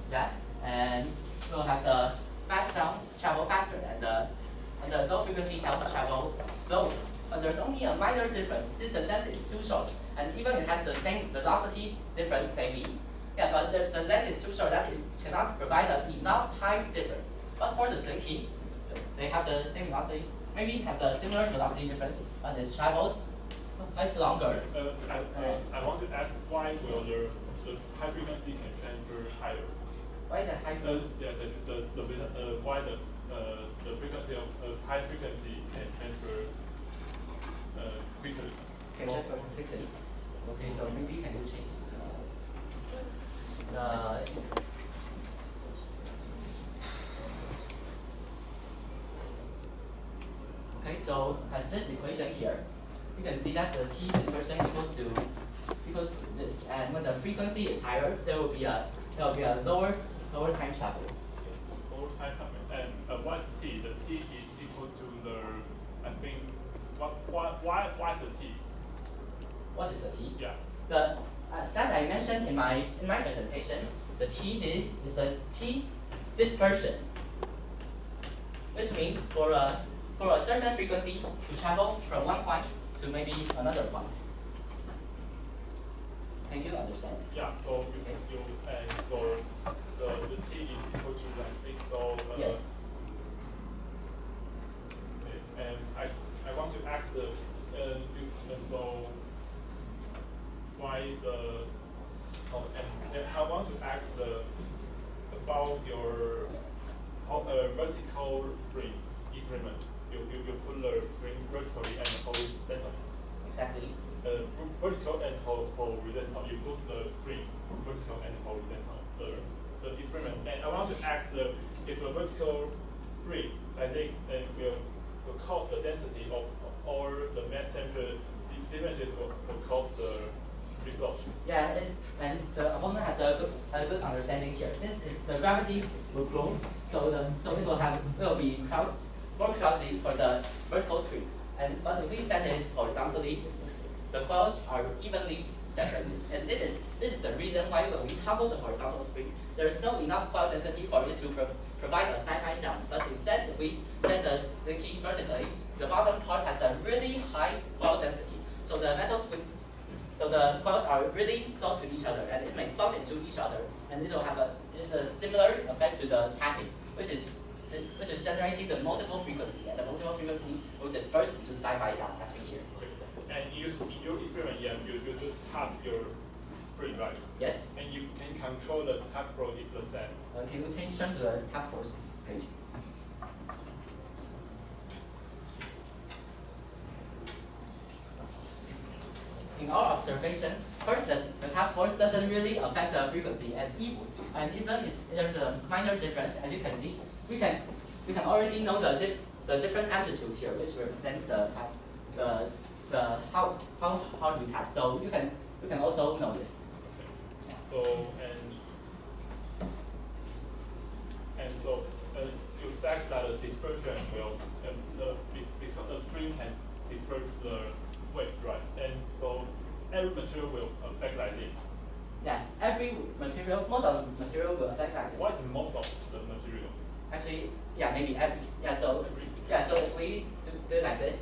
Yeah, and we'll have the fast sound travel faster and the low frequency sound travel slower. But there's only a minor difference since the length is too short, and even it has the same velocity difference maybe. Yeah, but the length is too short that it cannot provide enough time difference. But for the slinky, they have the same velocity, maybe have the similar velocity difference, but it travels much longer. I want to ask why will the high frequency can transfer higher? Why the high frequency? Why the frequency of high frequency can transfer quickly? Can transfer quickly. Okay, so maybe can you change okay, so as this equation here, you can see that the T dispersion equals to this, and when the frequency is higher, there will be a lower time travel. Lower time travel, and what's T? The T is equal to the, I think, why the T? What is the T? Yeah. That I mentioned in my presentation, the T is the T dispersion, which means for a certain frequency to travel from one point to maybe another point. Can you understand? Yeah. So so the T is equal to like so. Yes. Okay. And I want to ask so why and I want to ask about your vertical string instrument. You put the string vertically and horizontally. Exactly. Vertical and horizontal. You put the string vertical and horizontal. The experiment. And I want to ask if a vertical string like this will cause the density of all the mass center differences will cause the result. Yeah, and the opponent has a good understanding here. Since the gravity will grow, so it will be more cloudy for the vertical string. But if we set it horizontally, the coils are evenly centered. And this is the reason why when we toggle the horizontal string, there's no enough coil density for it to provide a sci-fi sound. But instead, if we set the slinky vertically, the bottom part has a really high coil density. So the coils are really close to each other, and it may bump into each other, and it will have a similar effect to the tapping, which is generating the multiple frequency, and the multiple frequency will disperse into sci-fi sound as we hear. And in your experiment, yeah, you just tap your spring, right? Yes. And you can control the tap flow is the same. Can you turn to the tap force page? In our observation, first the tap force doesn't really affect the frequency, and even if there's a minor difference, as you can see, we can already know the different amplitude here, which represents the the how do we type. So you can also know this. So you said that the dispersion will because the string can disperse the weights, right? And so every material will affect like this. Yeah, every material, most of the material will affect like this. What is most of the material? Actually, yeah, maybe every. Yeah, so if we do it like this,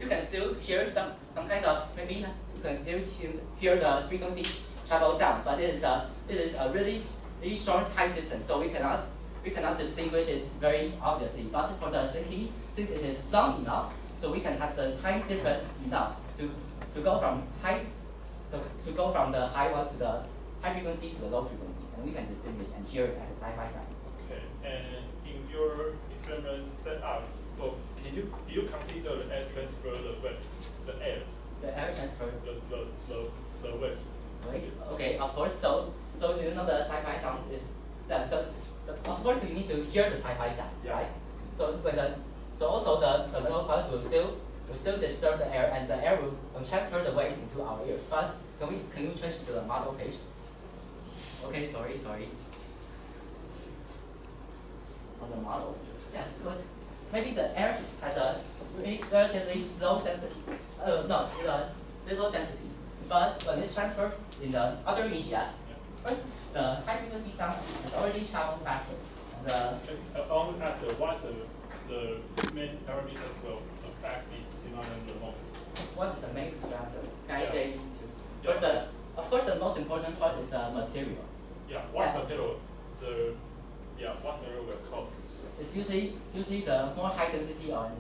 you can still hear some kind of, maybe you can still hear the frequency travel down, but it is a really short time distance, so we cannot distinguish it very obviously. But for the slinky, since it is long enough, so we can have the time difference enough to go from the high one to the high frequency to the low frequency, and we can distinguish and hear it as a Sci-Fi sound. Okay, and in your experiment setup, so do you consider the air transfer the waves, the air? The air transfer. The waves. Okay, of course. So you know the Sci-Fi sound is that's because of course you need to hear the Sci-Fi sound, right? So also the metal pulse will still disturb the air, and the air will transfer the waves into our ears. But can you change to the model page? Okay, sorry. On the model, yeah, good. Maybe the air has a relatively low density. No, little density. But when it's transferred in the other media, first the high frequency sound has already traveled faster. On after what the main parameters will affect the denominator the most? What is the main parameter? Can I say two? First, of course, the most important part is the material. Yeah, what material will cost? It's usually the more high density or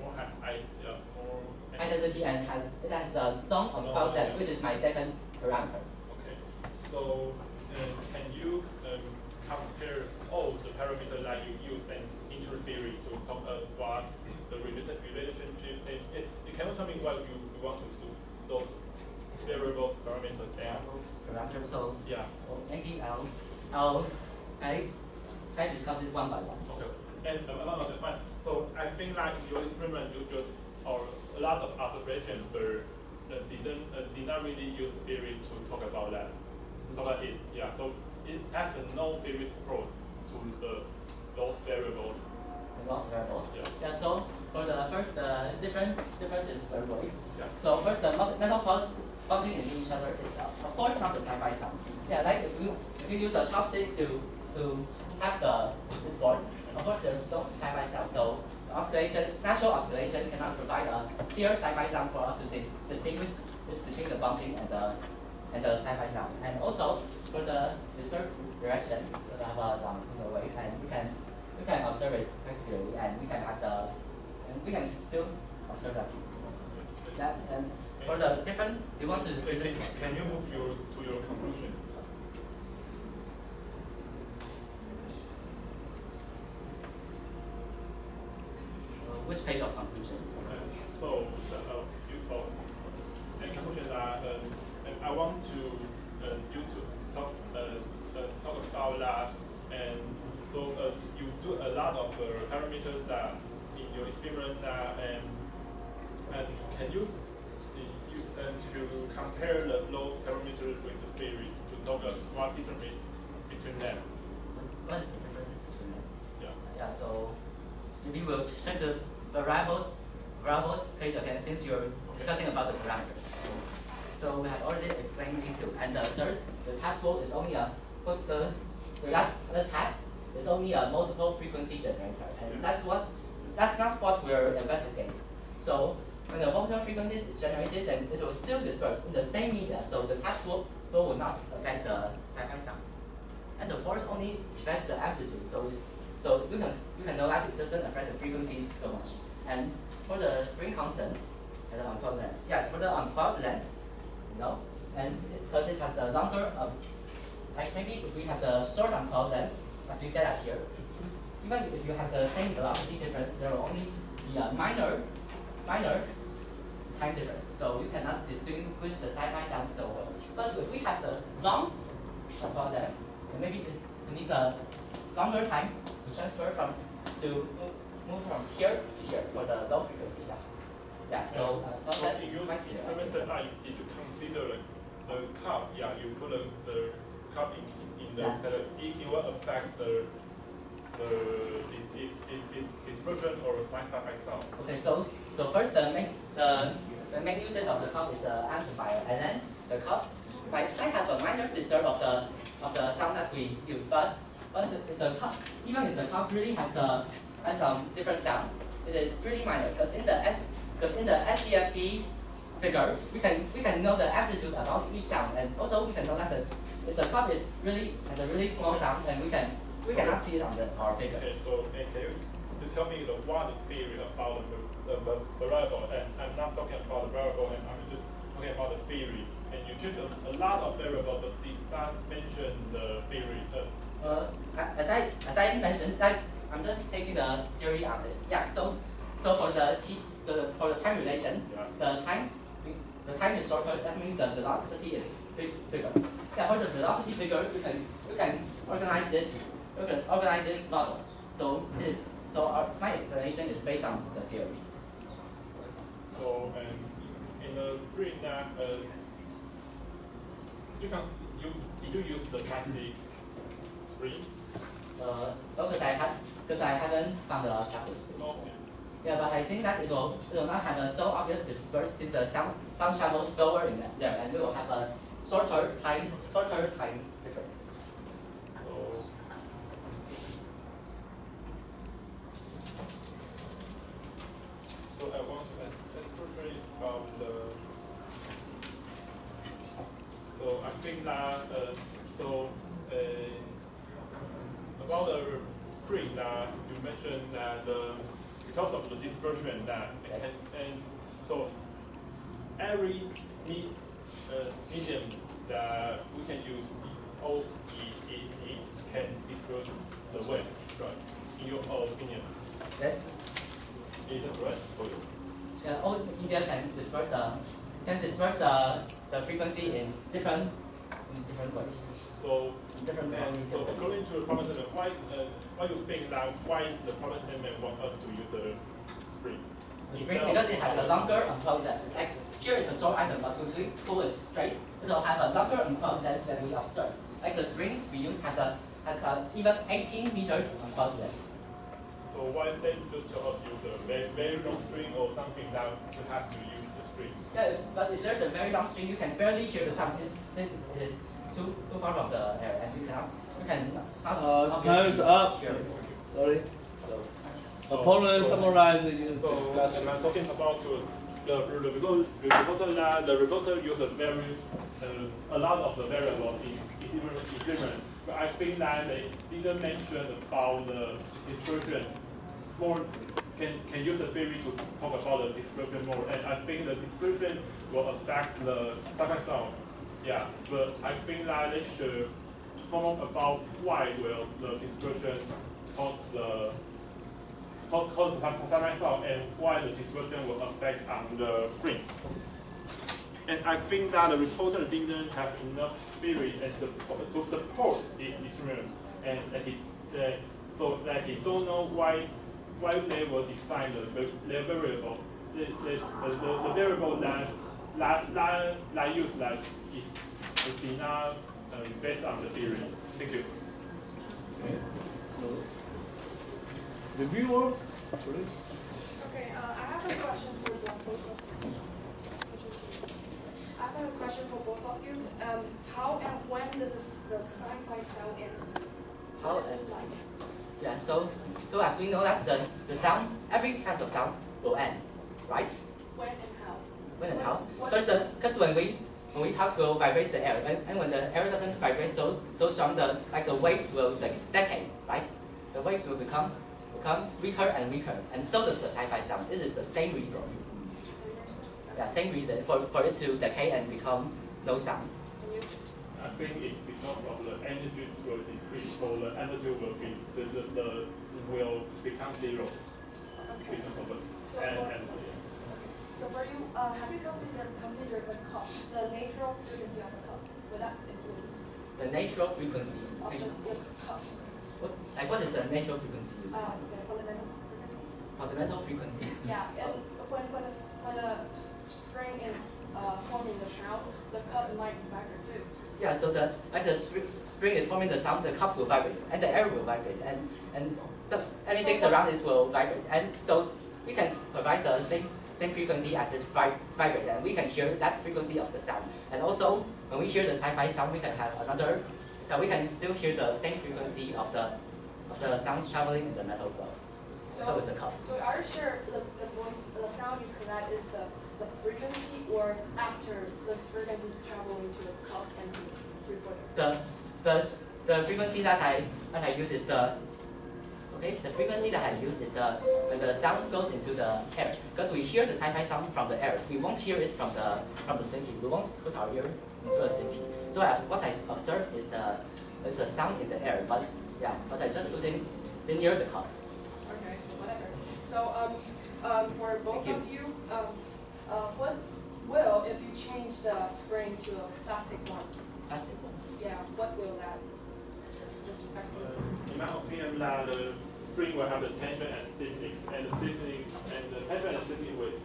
More high density, and it has a long compound depth, which is my second parameter. Okay, so can you compare all the parameters that you use and interfere to tell us what the relationship is? You cannot tell me what you want to do those variables parameters and Parameters. So yeah. Maybe I discuss it one by one. Okay. And another one. So I think like your experiment you just a lot of observation, but did not really use theory to talk about it. Yeah. So it has no theory support to those variables. Loss variables. Yeah. Yeah. So for the first, different is very way. Yeah. So first, the metal pulse bumping into each other is of course not the Sci-Fi sound. Yeah, like if you use a chopsticks to have this board, of course there's no Sci-Fi sound. So natural oscillation cannot provide a clear Sci-Fi sound for us to distinguish between the bumping and the Sci-Fi sound. And also for the disturbed direction, we have a longitudinal wave, and we can observe it clearly, and we can still observe that. And for the different, you want to. Can you move to your conclusion? Which page of conclusion? So you thought any conclusion that I want to you to talk about that, and so you do a lot of parameters that in your experiment that and can you to compare those parameters with the theory to tell us what difference is between them? What is the differences between them? Yeah. Yeah. So maybe we'll check the variables page again, since you're discussing about the parameters. So we have already explained these two. And the third, the tap flow is only the tap is only a multiple frequency generator, and that's not what we're investigating. So when the multiple frequencies is generated, then it will still disperse in the same media. So the tap flow will not affect the Sci-Fi sound. And the force only affects the amplitude. So you can know that it doesn't affect the frequencies so much. And for the spring constant and the uncoiled length, for the uncoiled length, and because it has a longer, like maybe if we have the short uncoiled length, as we said here, even if you have the same velocity difference, there will only be a minor time difference. So you cannot distinguish the Sci-Fi sound so well. But if we have the long uncoiled length, then maybe it needs a longer time to transfer to move from here to here for the low frequency sound. Yeah, so in your experimental line, did you consider the cup? Yeah, you put the cup in the stellar. It will affect the dispersion or Sci-Fi sound. Okay, so first the main usage of the cup is the amplifier, and then the cup might have a minor disturb of the sound that we use, but the cup, even if the cup really has some different sound, it is pretty minor because in the SCFT figure we can know the amplitude about each sound, and also we can know that if the cup has a really small sound, then we cannot see it on our figure. Okay, so can you tell me what the theory about the variable? And I'm not talking about the variable, and I'm just talking about the theory. And you took a lot of variables, but did not mention the theory. As I mentioned, I'm just taking the theory on this. Yeah. So for the time relation, Yeah. the time is shorter. That means the velocity is bigger. Yeah. For the velocity figure, we can organize this model. So my explanation is based on the theory. So in the screen that did you use the plastic screen? No, because I haven't found the plastic screen. Okay. Yeah, but I think that it will not have a so obvious disperse since the sound travels slower in there, and we will have a shorter time difference. So I want to portray about so I think that about the screen that you mentioned that because of the dispersion that and so every medium that we can use it can disperse the waves, right? In your opinion? Yes. Is that right for you? Yeah, all media can disperse the frequency in different ways. So different so according to the problem statement, why you think that why the problem statement want us to use the spring? The spring because it has a longer unquote length. Like here is the short item, but if we pull it straight, it will have a longer unquote length than we observe. Like the spring we use has even 18 meters unquote length. So why they just tell us use a very long string or something that you have to use the string? Yeah, but if there's a very long string, you can barely hear the sound since it is too far from the air, and you cannot. Time is up. Sorry. Opponent summarize the So I'm talking about the reporter use a lot of the variable in experiment. But I think that they didn't mention about the dispersion more. Can use the theory to talk about the dispersion more, and I think the dispersion will affect the Sci-Fi sound. Yeah, but I think that they should talk about why will the dispersion cause the Sci-Fi sound and why the dispersion will affect on the spring. And I think that the reporter didn't have enough theory and to support this experiment, and so that he don't know why they will design the variable. The variable that use that is not based on the theory. Thank you. Okay. So the reviewer, please. Okay, I have a question for both of you. I have a question for both of you. How and when does the Sci-Fi sound ends? How What is this like? Yeah, so as we know that the sound, every kind of sound will end, right? When and how? When and how? What First, because when we talk, we'll vibrate the air, and when the air doesn't vibrate so strong, the waves will decay, right? The waves will become weaker and weaker, and so does the Sci-Fi sound. This is the same reason. Yeah, same reason for it to decay and become no sound. I think it's because of the energy will decrease, so the energy will be will become zero. Okay. Because of it. So for you, have you considered the cup, the natural frequency of the cup? Would that include The natural frequency. of the cup? What is the natural frequency? The fundamental frequency. fundamental frequency. Yeah, and when a spring is forming the sound, the cup might vibrate too. Yeah, so the spring is forming the sound, the cup will vibrate, and the air will vibrate, and anything around it will vibrate, and so we can provide the same frequency as it vibrates, and we can hear that frequency of the sound. And also, when we hear the sci-fi sound, we can have we can still hear the same frequency of the sounds traveling in the metal gloves. So is the cup. So are you sure the sound you collect is the frequency, or after the frequency traveling to the cup and the recorder? The frequency that I use is the frequency that I use is when the sound goes into the air, because we hear the sci-fi sound from the air. We won't hear it from the stinky. We won't put our ear into a stinky. So what I observed is there's a sound in the air, but I just put it near the cup. Okay, whatever. So for both of you, what will, if you change the spring to a plastic one? Plastic one. Yeah, what will that respect? In my opinion, that the spring will have the tension and stiffness, and the stiffening and the tension and stiffening will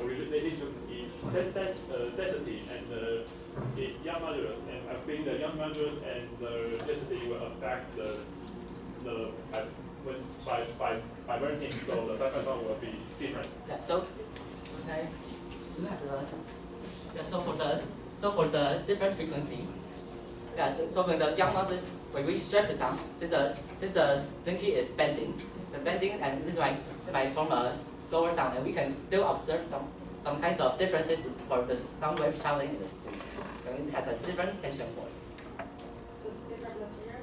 related to its density and its young modulus. And I think the young modulus and the density will affect by vibrating, so the sci-fi sound will be different. Yeah. So okay, you have so for the different frequency. Yeah. So when the young modulus, when we stretch the sound, since the stinky is bending, and this might form a slower sound, and we can still observe some kinds of differences for the sound wave traveling in the string. And it has a different tension force. The different material?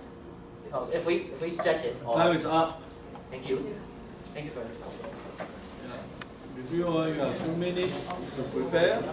Oh, if we stretch it. Time is up. Thank you. Thank you for this. Reviewer, you have 2 minutes to prepare.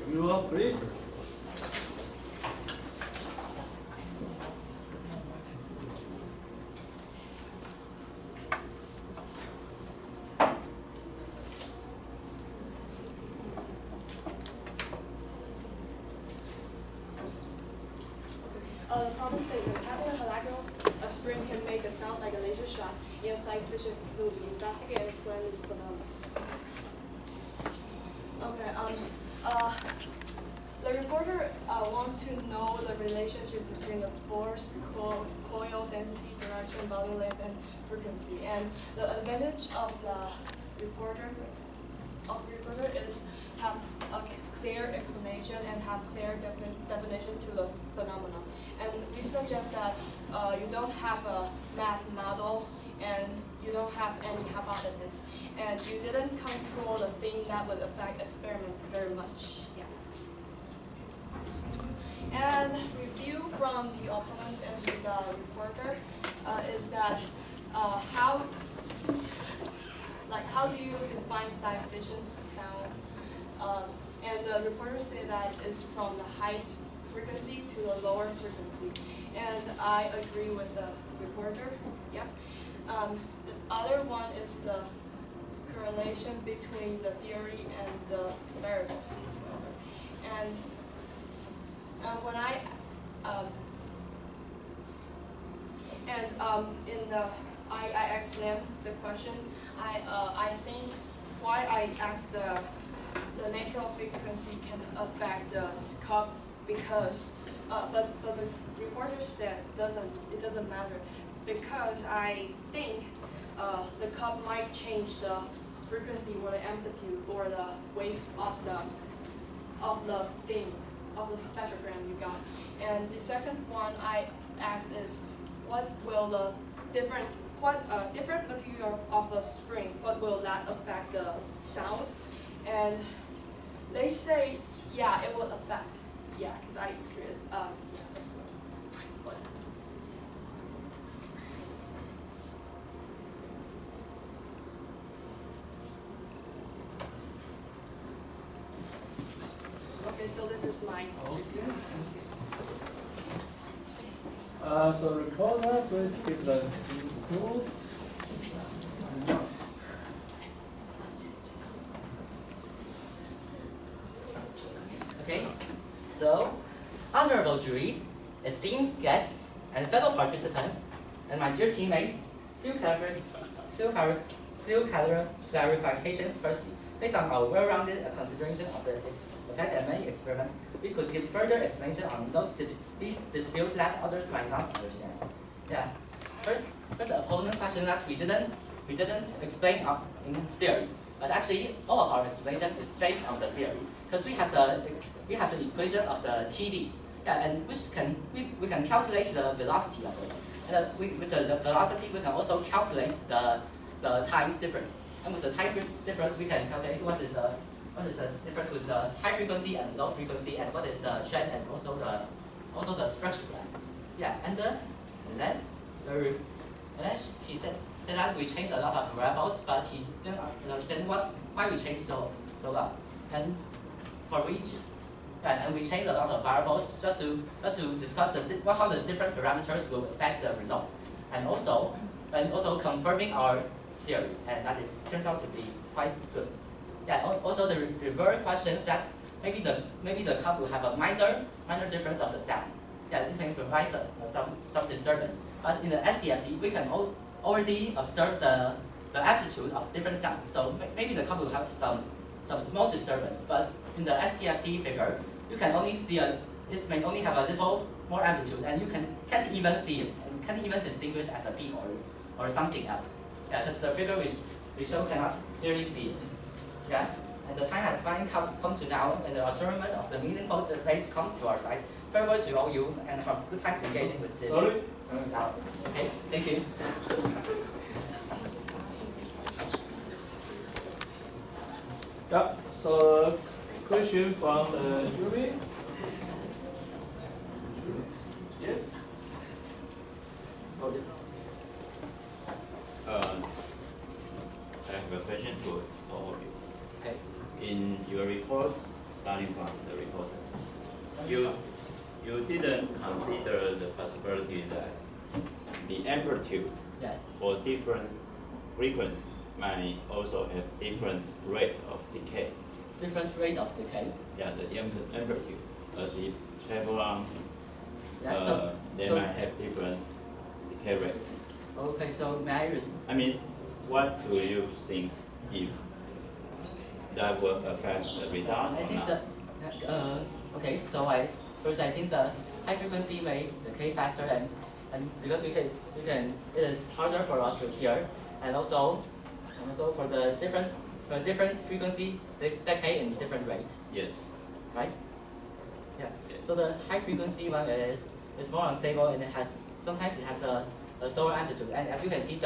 Reviewer, please. The problem statement, having a helical spring can make a sound like a laser shot in a science fiction movie. Investigate and explain this phenomenon. Okay, the reporter wants to know the relationship between the force, coil density, direction, volume length, and frequency. And the advantage of the reporter is have a clear explanation and have clear definition to the phenomenon. And we suggest that you don't have a math model and you don't have any hypothesis, and you didn't control the thing that would affect experiment very much. Yeah. And review from the opponent and the reporter is that how do you define sci-fi sound? And the reporter said that it's from the high frequency to the lower frequency, and I agree with the reporter. Yeah. The other one is the correlation between the theory and the variables. And when I I asked them the question. I think why I asked the natural frequency can affect the cup because but the reporter said it doesn't matter because I think the cup might change the frequency or the amplitude or the wave of the thing of the spectrogram you got. And the second one I asked is what will the different material of the spring, what will that affect the sound? And they say, yeah, it will affect. Yeah, because I created, okay, so this is mine. So recorder, please give the tool. Okay, so honorable juries, esteemed guests, and fellow participants, and my dear teammates, few clarifications firstly. Based on our well-rounded consideration of the effect and many experiments, we could give further explanation on these disputes that others might not understand. Yeah. First the opponent question that we didn't explain in theory, but actually all of our explanation is based on the theory because we have the equation of the TD, yeah, and we can calculate the velocity of it, and with the velocity we can also calculate the time difference. And with the time difference, we can calculate what is the difference with the high frequency and low frequency, and what is the trend, and also the spectrogram. Yeah, and then he said that we changed a lot of variables, but he didn't understand why we changed so lot. And for which, yeah, and we changed a lot of variables just to discuss how the different parameters will affect the results, and also confirming our theory, and that turns out to be quite good. Yeah. Also, the reverse questions that maybe the cup will have a minor difference of the sound. Yeah, it can provide some disturbance. But in the STFT, we can already observe the amplitude of different sounds. So maybe the cup will have some small disturbance. But in the STFT figure, you can only see it may only have a little more amplitude, and you can't even see it, and can't even distinguish as a peak or something else. Yeah, because the figure we show cannot clearly see it. Yeah, and the time has finally come to now, and the adjournment of the meaningful debate comes to our side. Farewell to all you, and have good times engaging with this. Sorry? Okay, thank you. Yeah, so question from the jury. Yes? Okay. I have a question to all of you. Okay. In your report, starting from the report, you didn't consider the possibility that the amplitude Yes. for different frequencies might also have different rate of decay. Different rate of decay. Yeah, the amplitude as it travel on, Yeah. they might have different decay rate. Okay, so may I mean, what do you think if that will affect the result I or think not? okay, so I think the high frequency may decay faster, and because we can it is harder for us to hear, and also for the different frequencies they decay in different rate, Yes. right? Yeah. Yes. So the high frequency one is more unstable, and sometimes it has the slower amplitude, and as you can see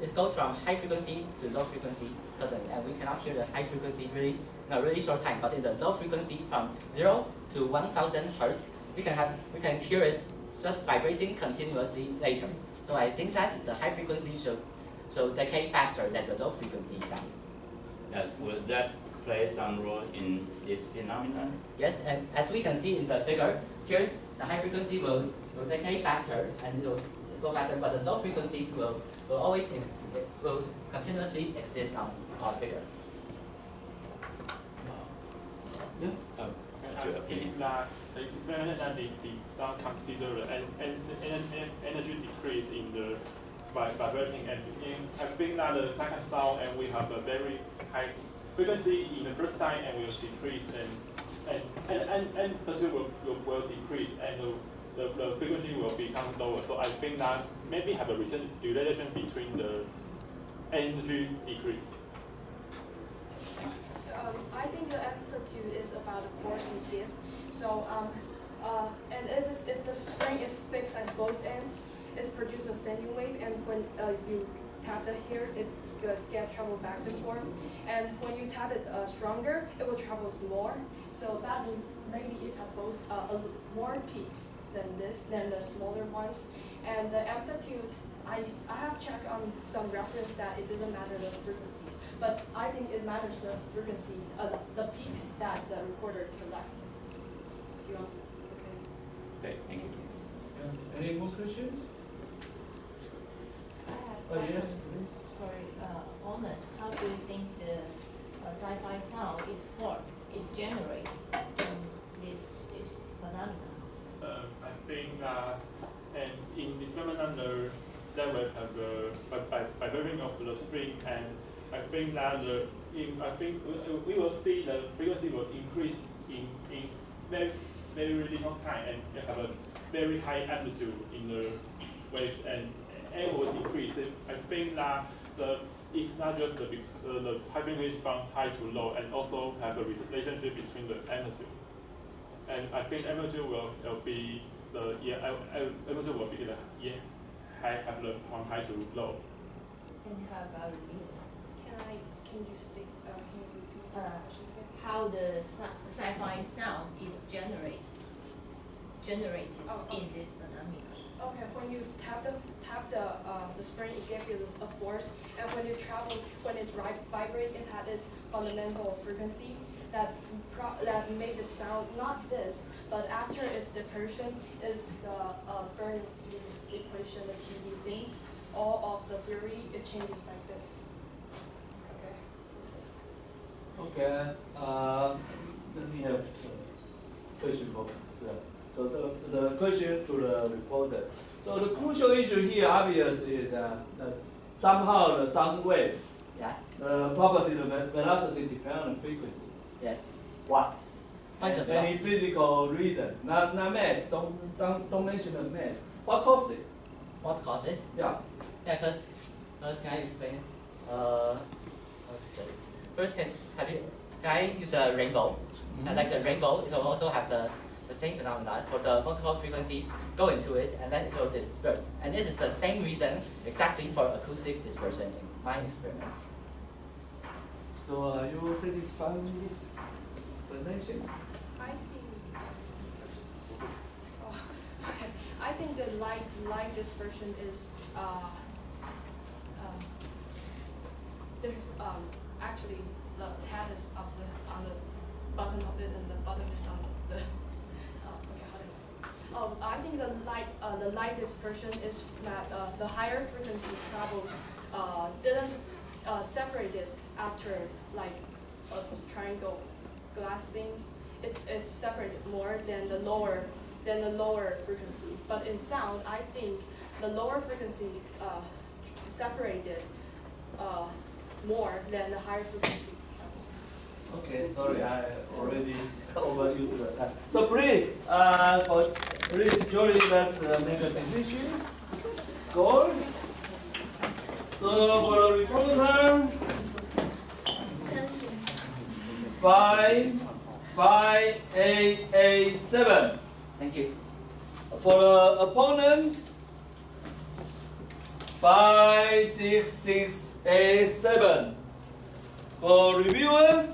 it goes from high frequency to low frequency suddenly, and we cannot hear the high frequency really short time. But in the low frequency, from 0 to 1,000 hertz, we can hear it just vibrating continuously later. So I think that the high frequency should decay faster than the low frequency sounds. Would that play some role in this phenomenon? Yes, and as we can see in the figure, here the high frequency will decay faster and it will go faster, but the low frequencies will continuously exist on our figure. Yeah. I think that the experiment that they don't consider the energy decrease in the vibrating, and I think that the second sound and we have a very high frequency in the first time and will decrease and amplitude will decrease and the frequency will become lower. So I think that maybe have a relation between the energy decrease. So I think the amplitude is about the force and gift. So and if the spring is fixed at both ends, it produces a standing wave, and when you tap it here, it get travel back and forth. And when you tap it stronger, it will travel more. So that means maybe it has both more peaks than the smaller ones. And the amplitude, I have checked on some reference that it doesn't matter the frequencies, but I think it matters the frequency, the peaks that the recorder collect. Do you understand? Okay. Okay, thank you. Yeah. Any more questions? I have Oh, question yes, please. for Onan. How do you think the sci-fi sound is generated in this phenomenon? I think that and in this phenomenon there will have a vibration of the spring, and I think that we will see the frequency will increase in very little time and have a very high amplitude in the waves, and it will decrease. I think that it's not just the high frequency from high to low, and also have a relationship between the amplitude. And I think amplitude will be amplitude will be the high from high to low. And how about you? Can you speak? Can you repeat the question? How the sci-fi sound is generated Oh, in this phenomenon? Okay, when you tap the spring, it gives you a force, and when it vibrates, it has this fundamental frequency that made the sound not this, but after its dispersion, it's the Bernoulli's equation, the TV things, all of the theory, it changes like this. Okay. Okay. Let me have a question for sir. So the question to the reporter. So the crucial issue here, obviously, is that somehow the sound wave, Yeah. the property of the velocity depends on the frequency. Yes. Why? Why the Any physical reason? Not math. Don't mention the math. What caused it? What caused it? Yeah. Yeah, because can I explain it? Sorry. First, can I use the rainbow? And like the rainbow, it will also have the same phenomenon for the multiple frequencies go into it and then it will disperse. And this is the same reason exactly for acoustic dispersion in my experiments. So are you satisfied with this explanation? I think the light dispersion is actually the head is up on the bottom of it, and the bottom is on the. I think the light dispersion is that the higher frequency travels didn't separate it after like a triangle glass things. It's separated more than the lower frequency. But in sound, I think the lower frequency separated more than the higher frequency. Okay, sorry, I already overused the time. So please, Jory, let's make a decision. Score. So for the reporter, 5,5,8,8,7. Thank you. For the opponent, 5,6,6,8,7. For reviewer,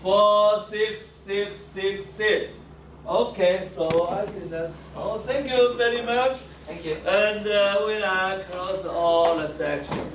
46666. Okay, so I think that's all. Thank you very much. Thank you. And we are close all the sections.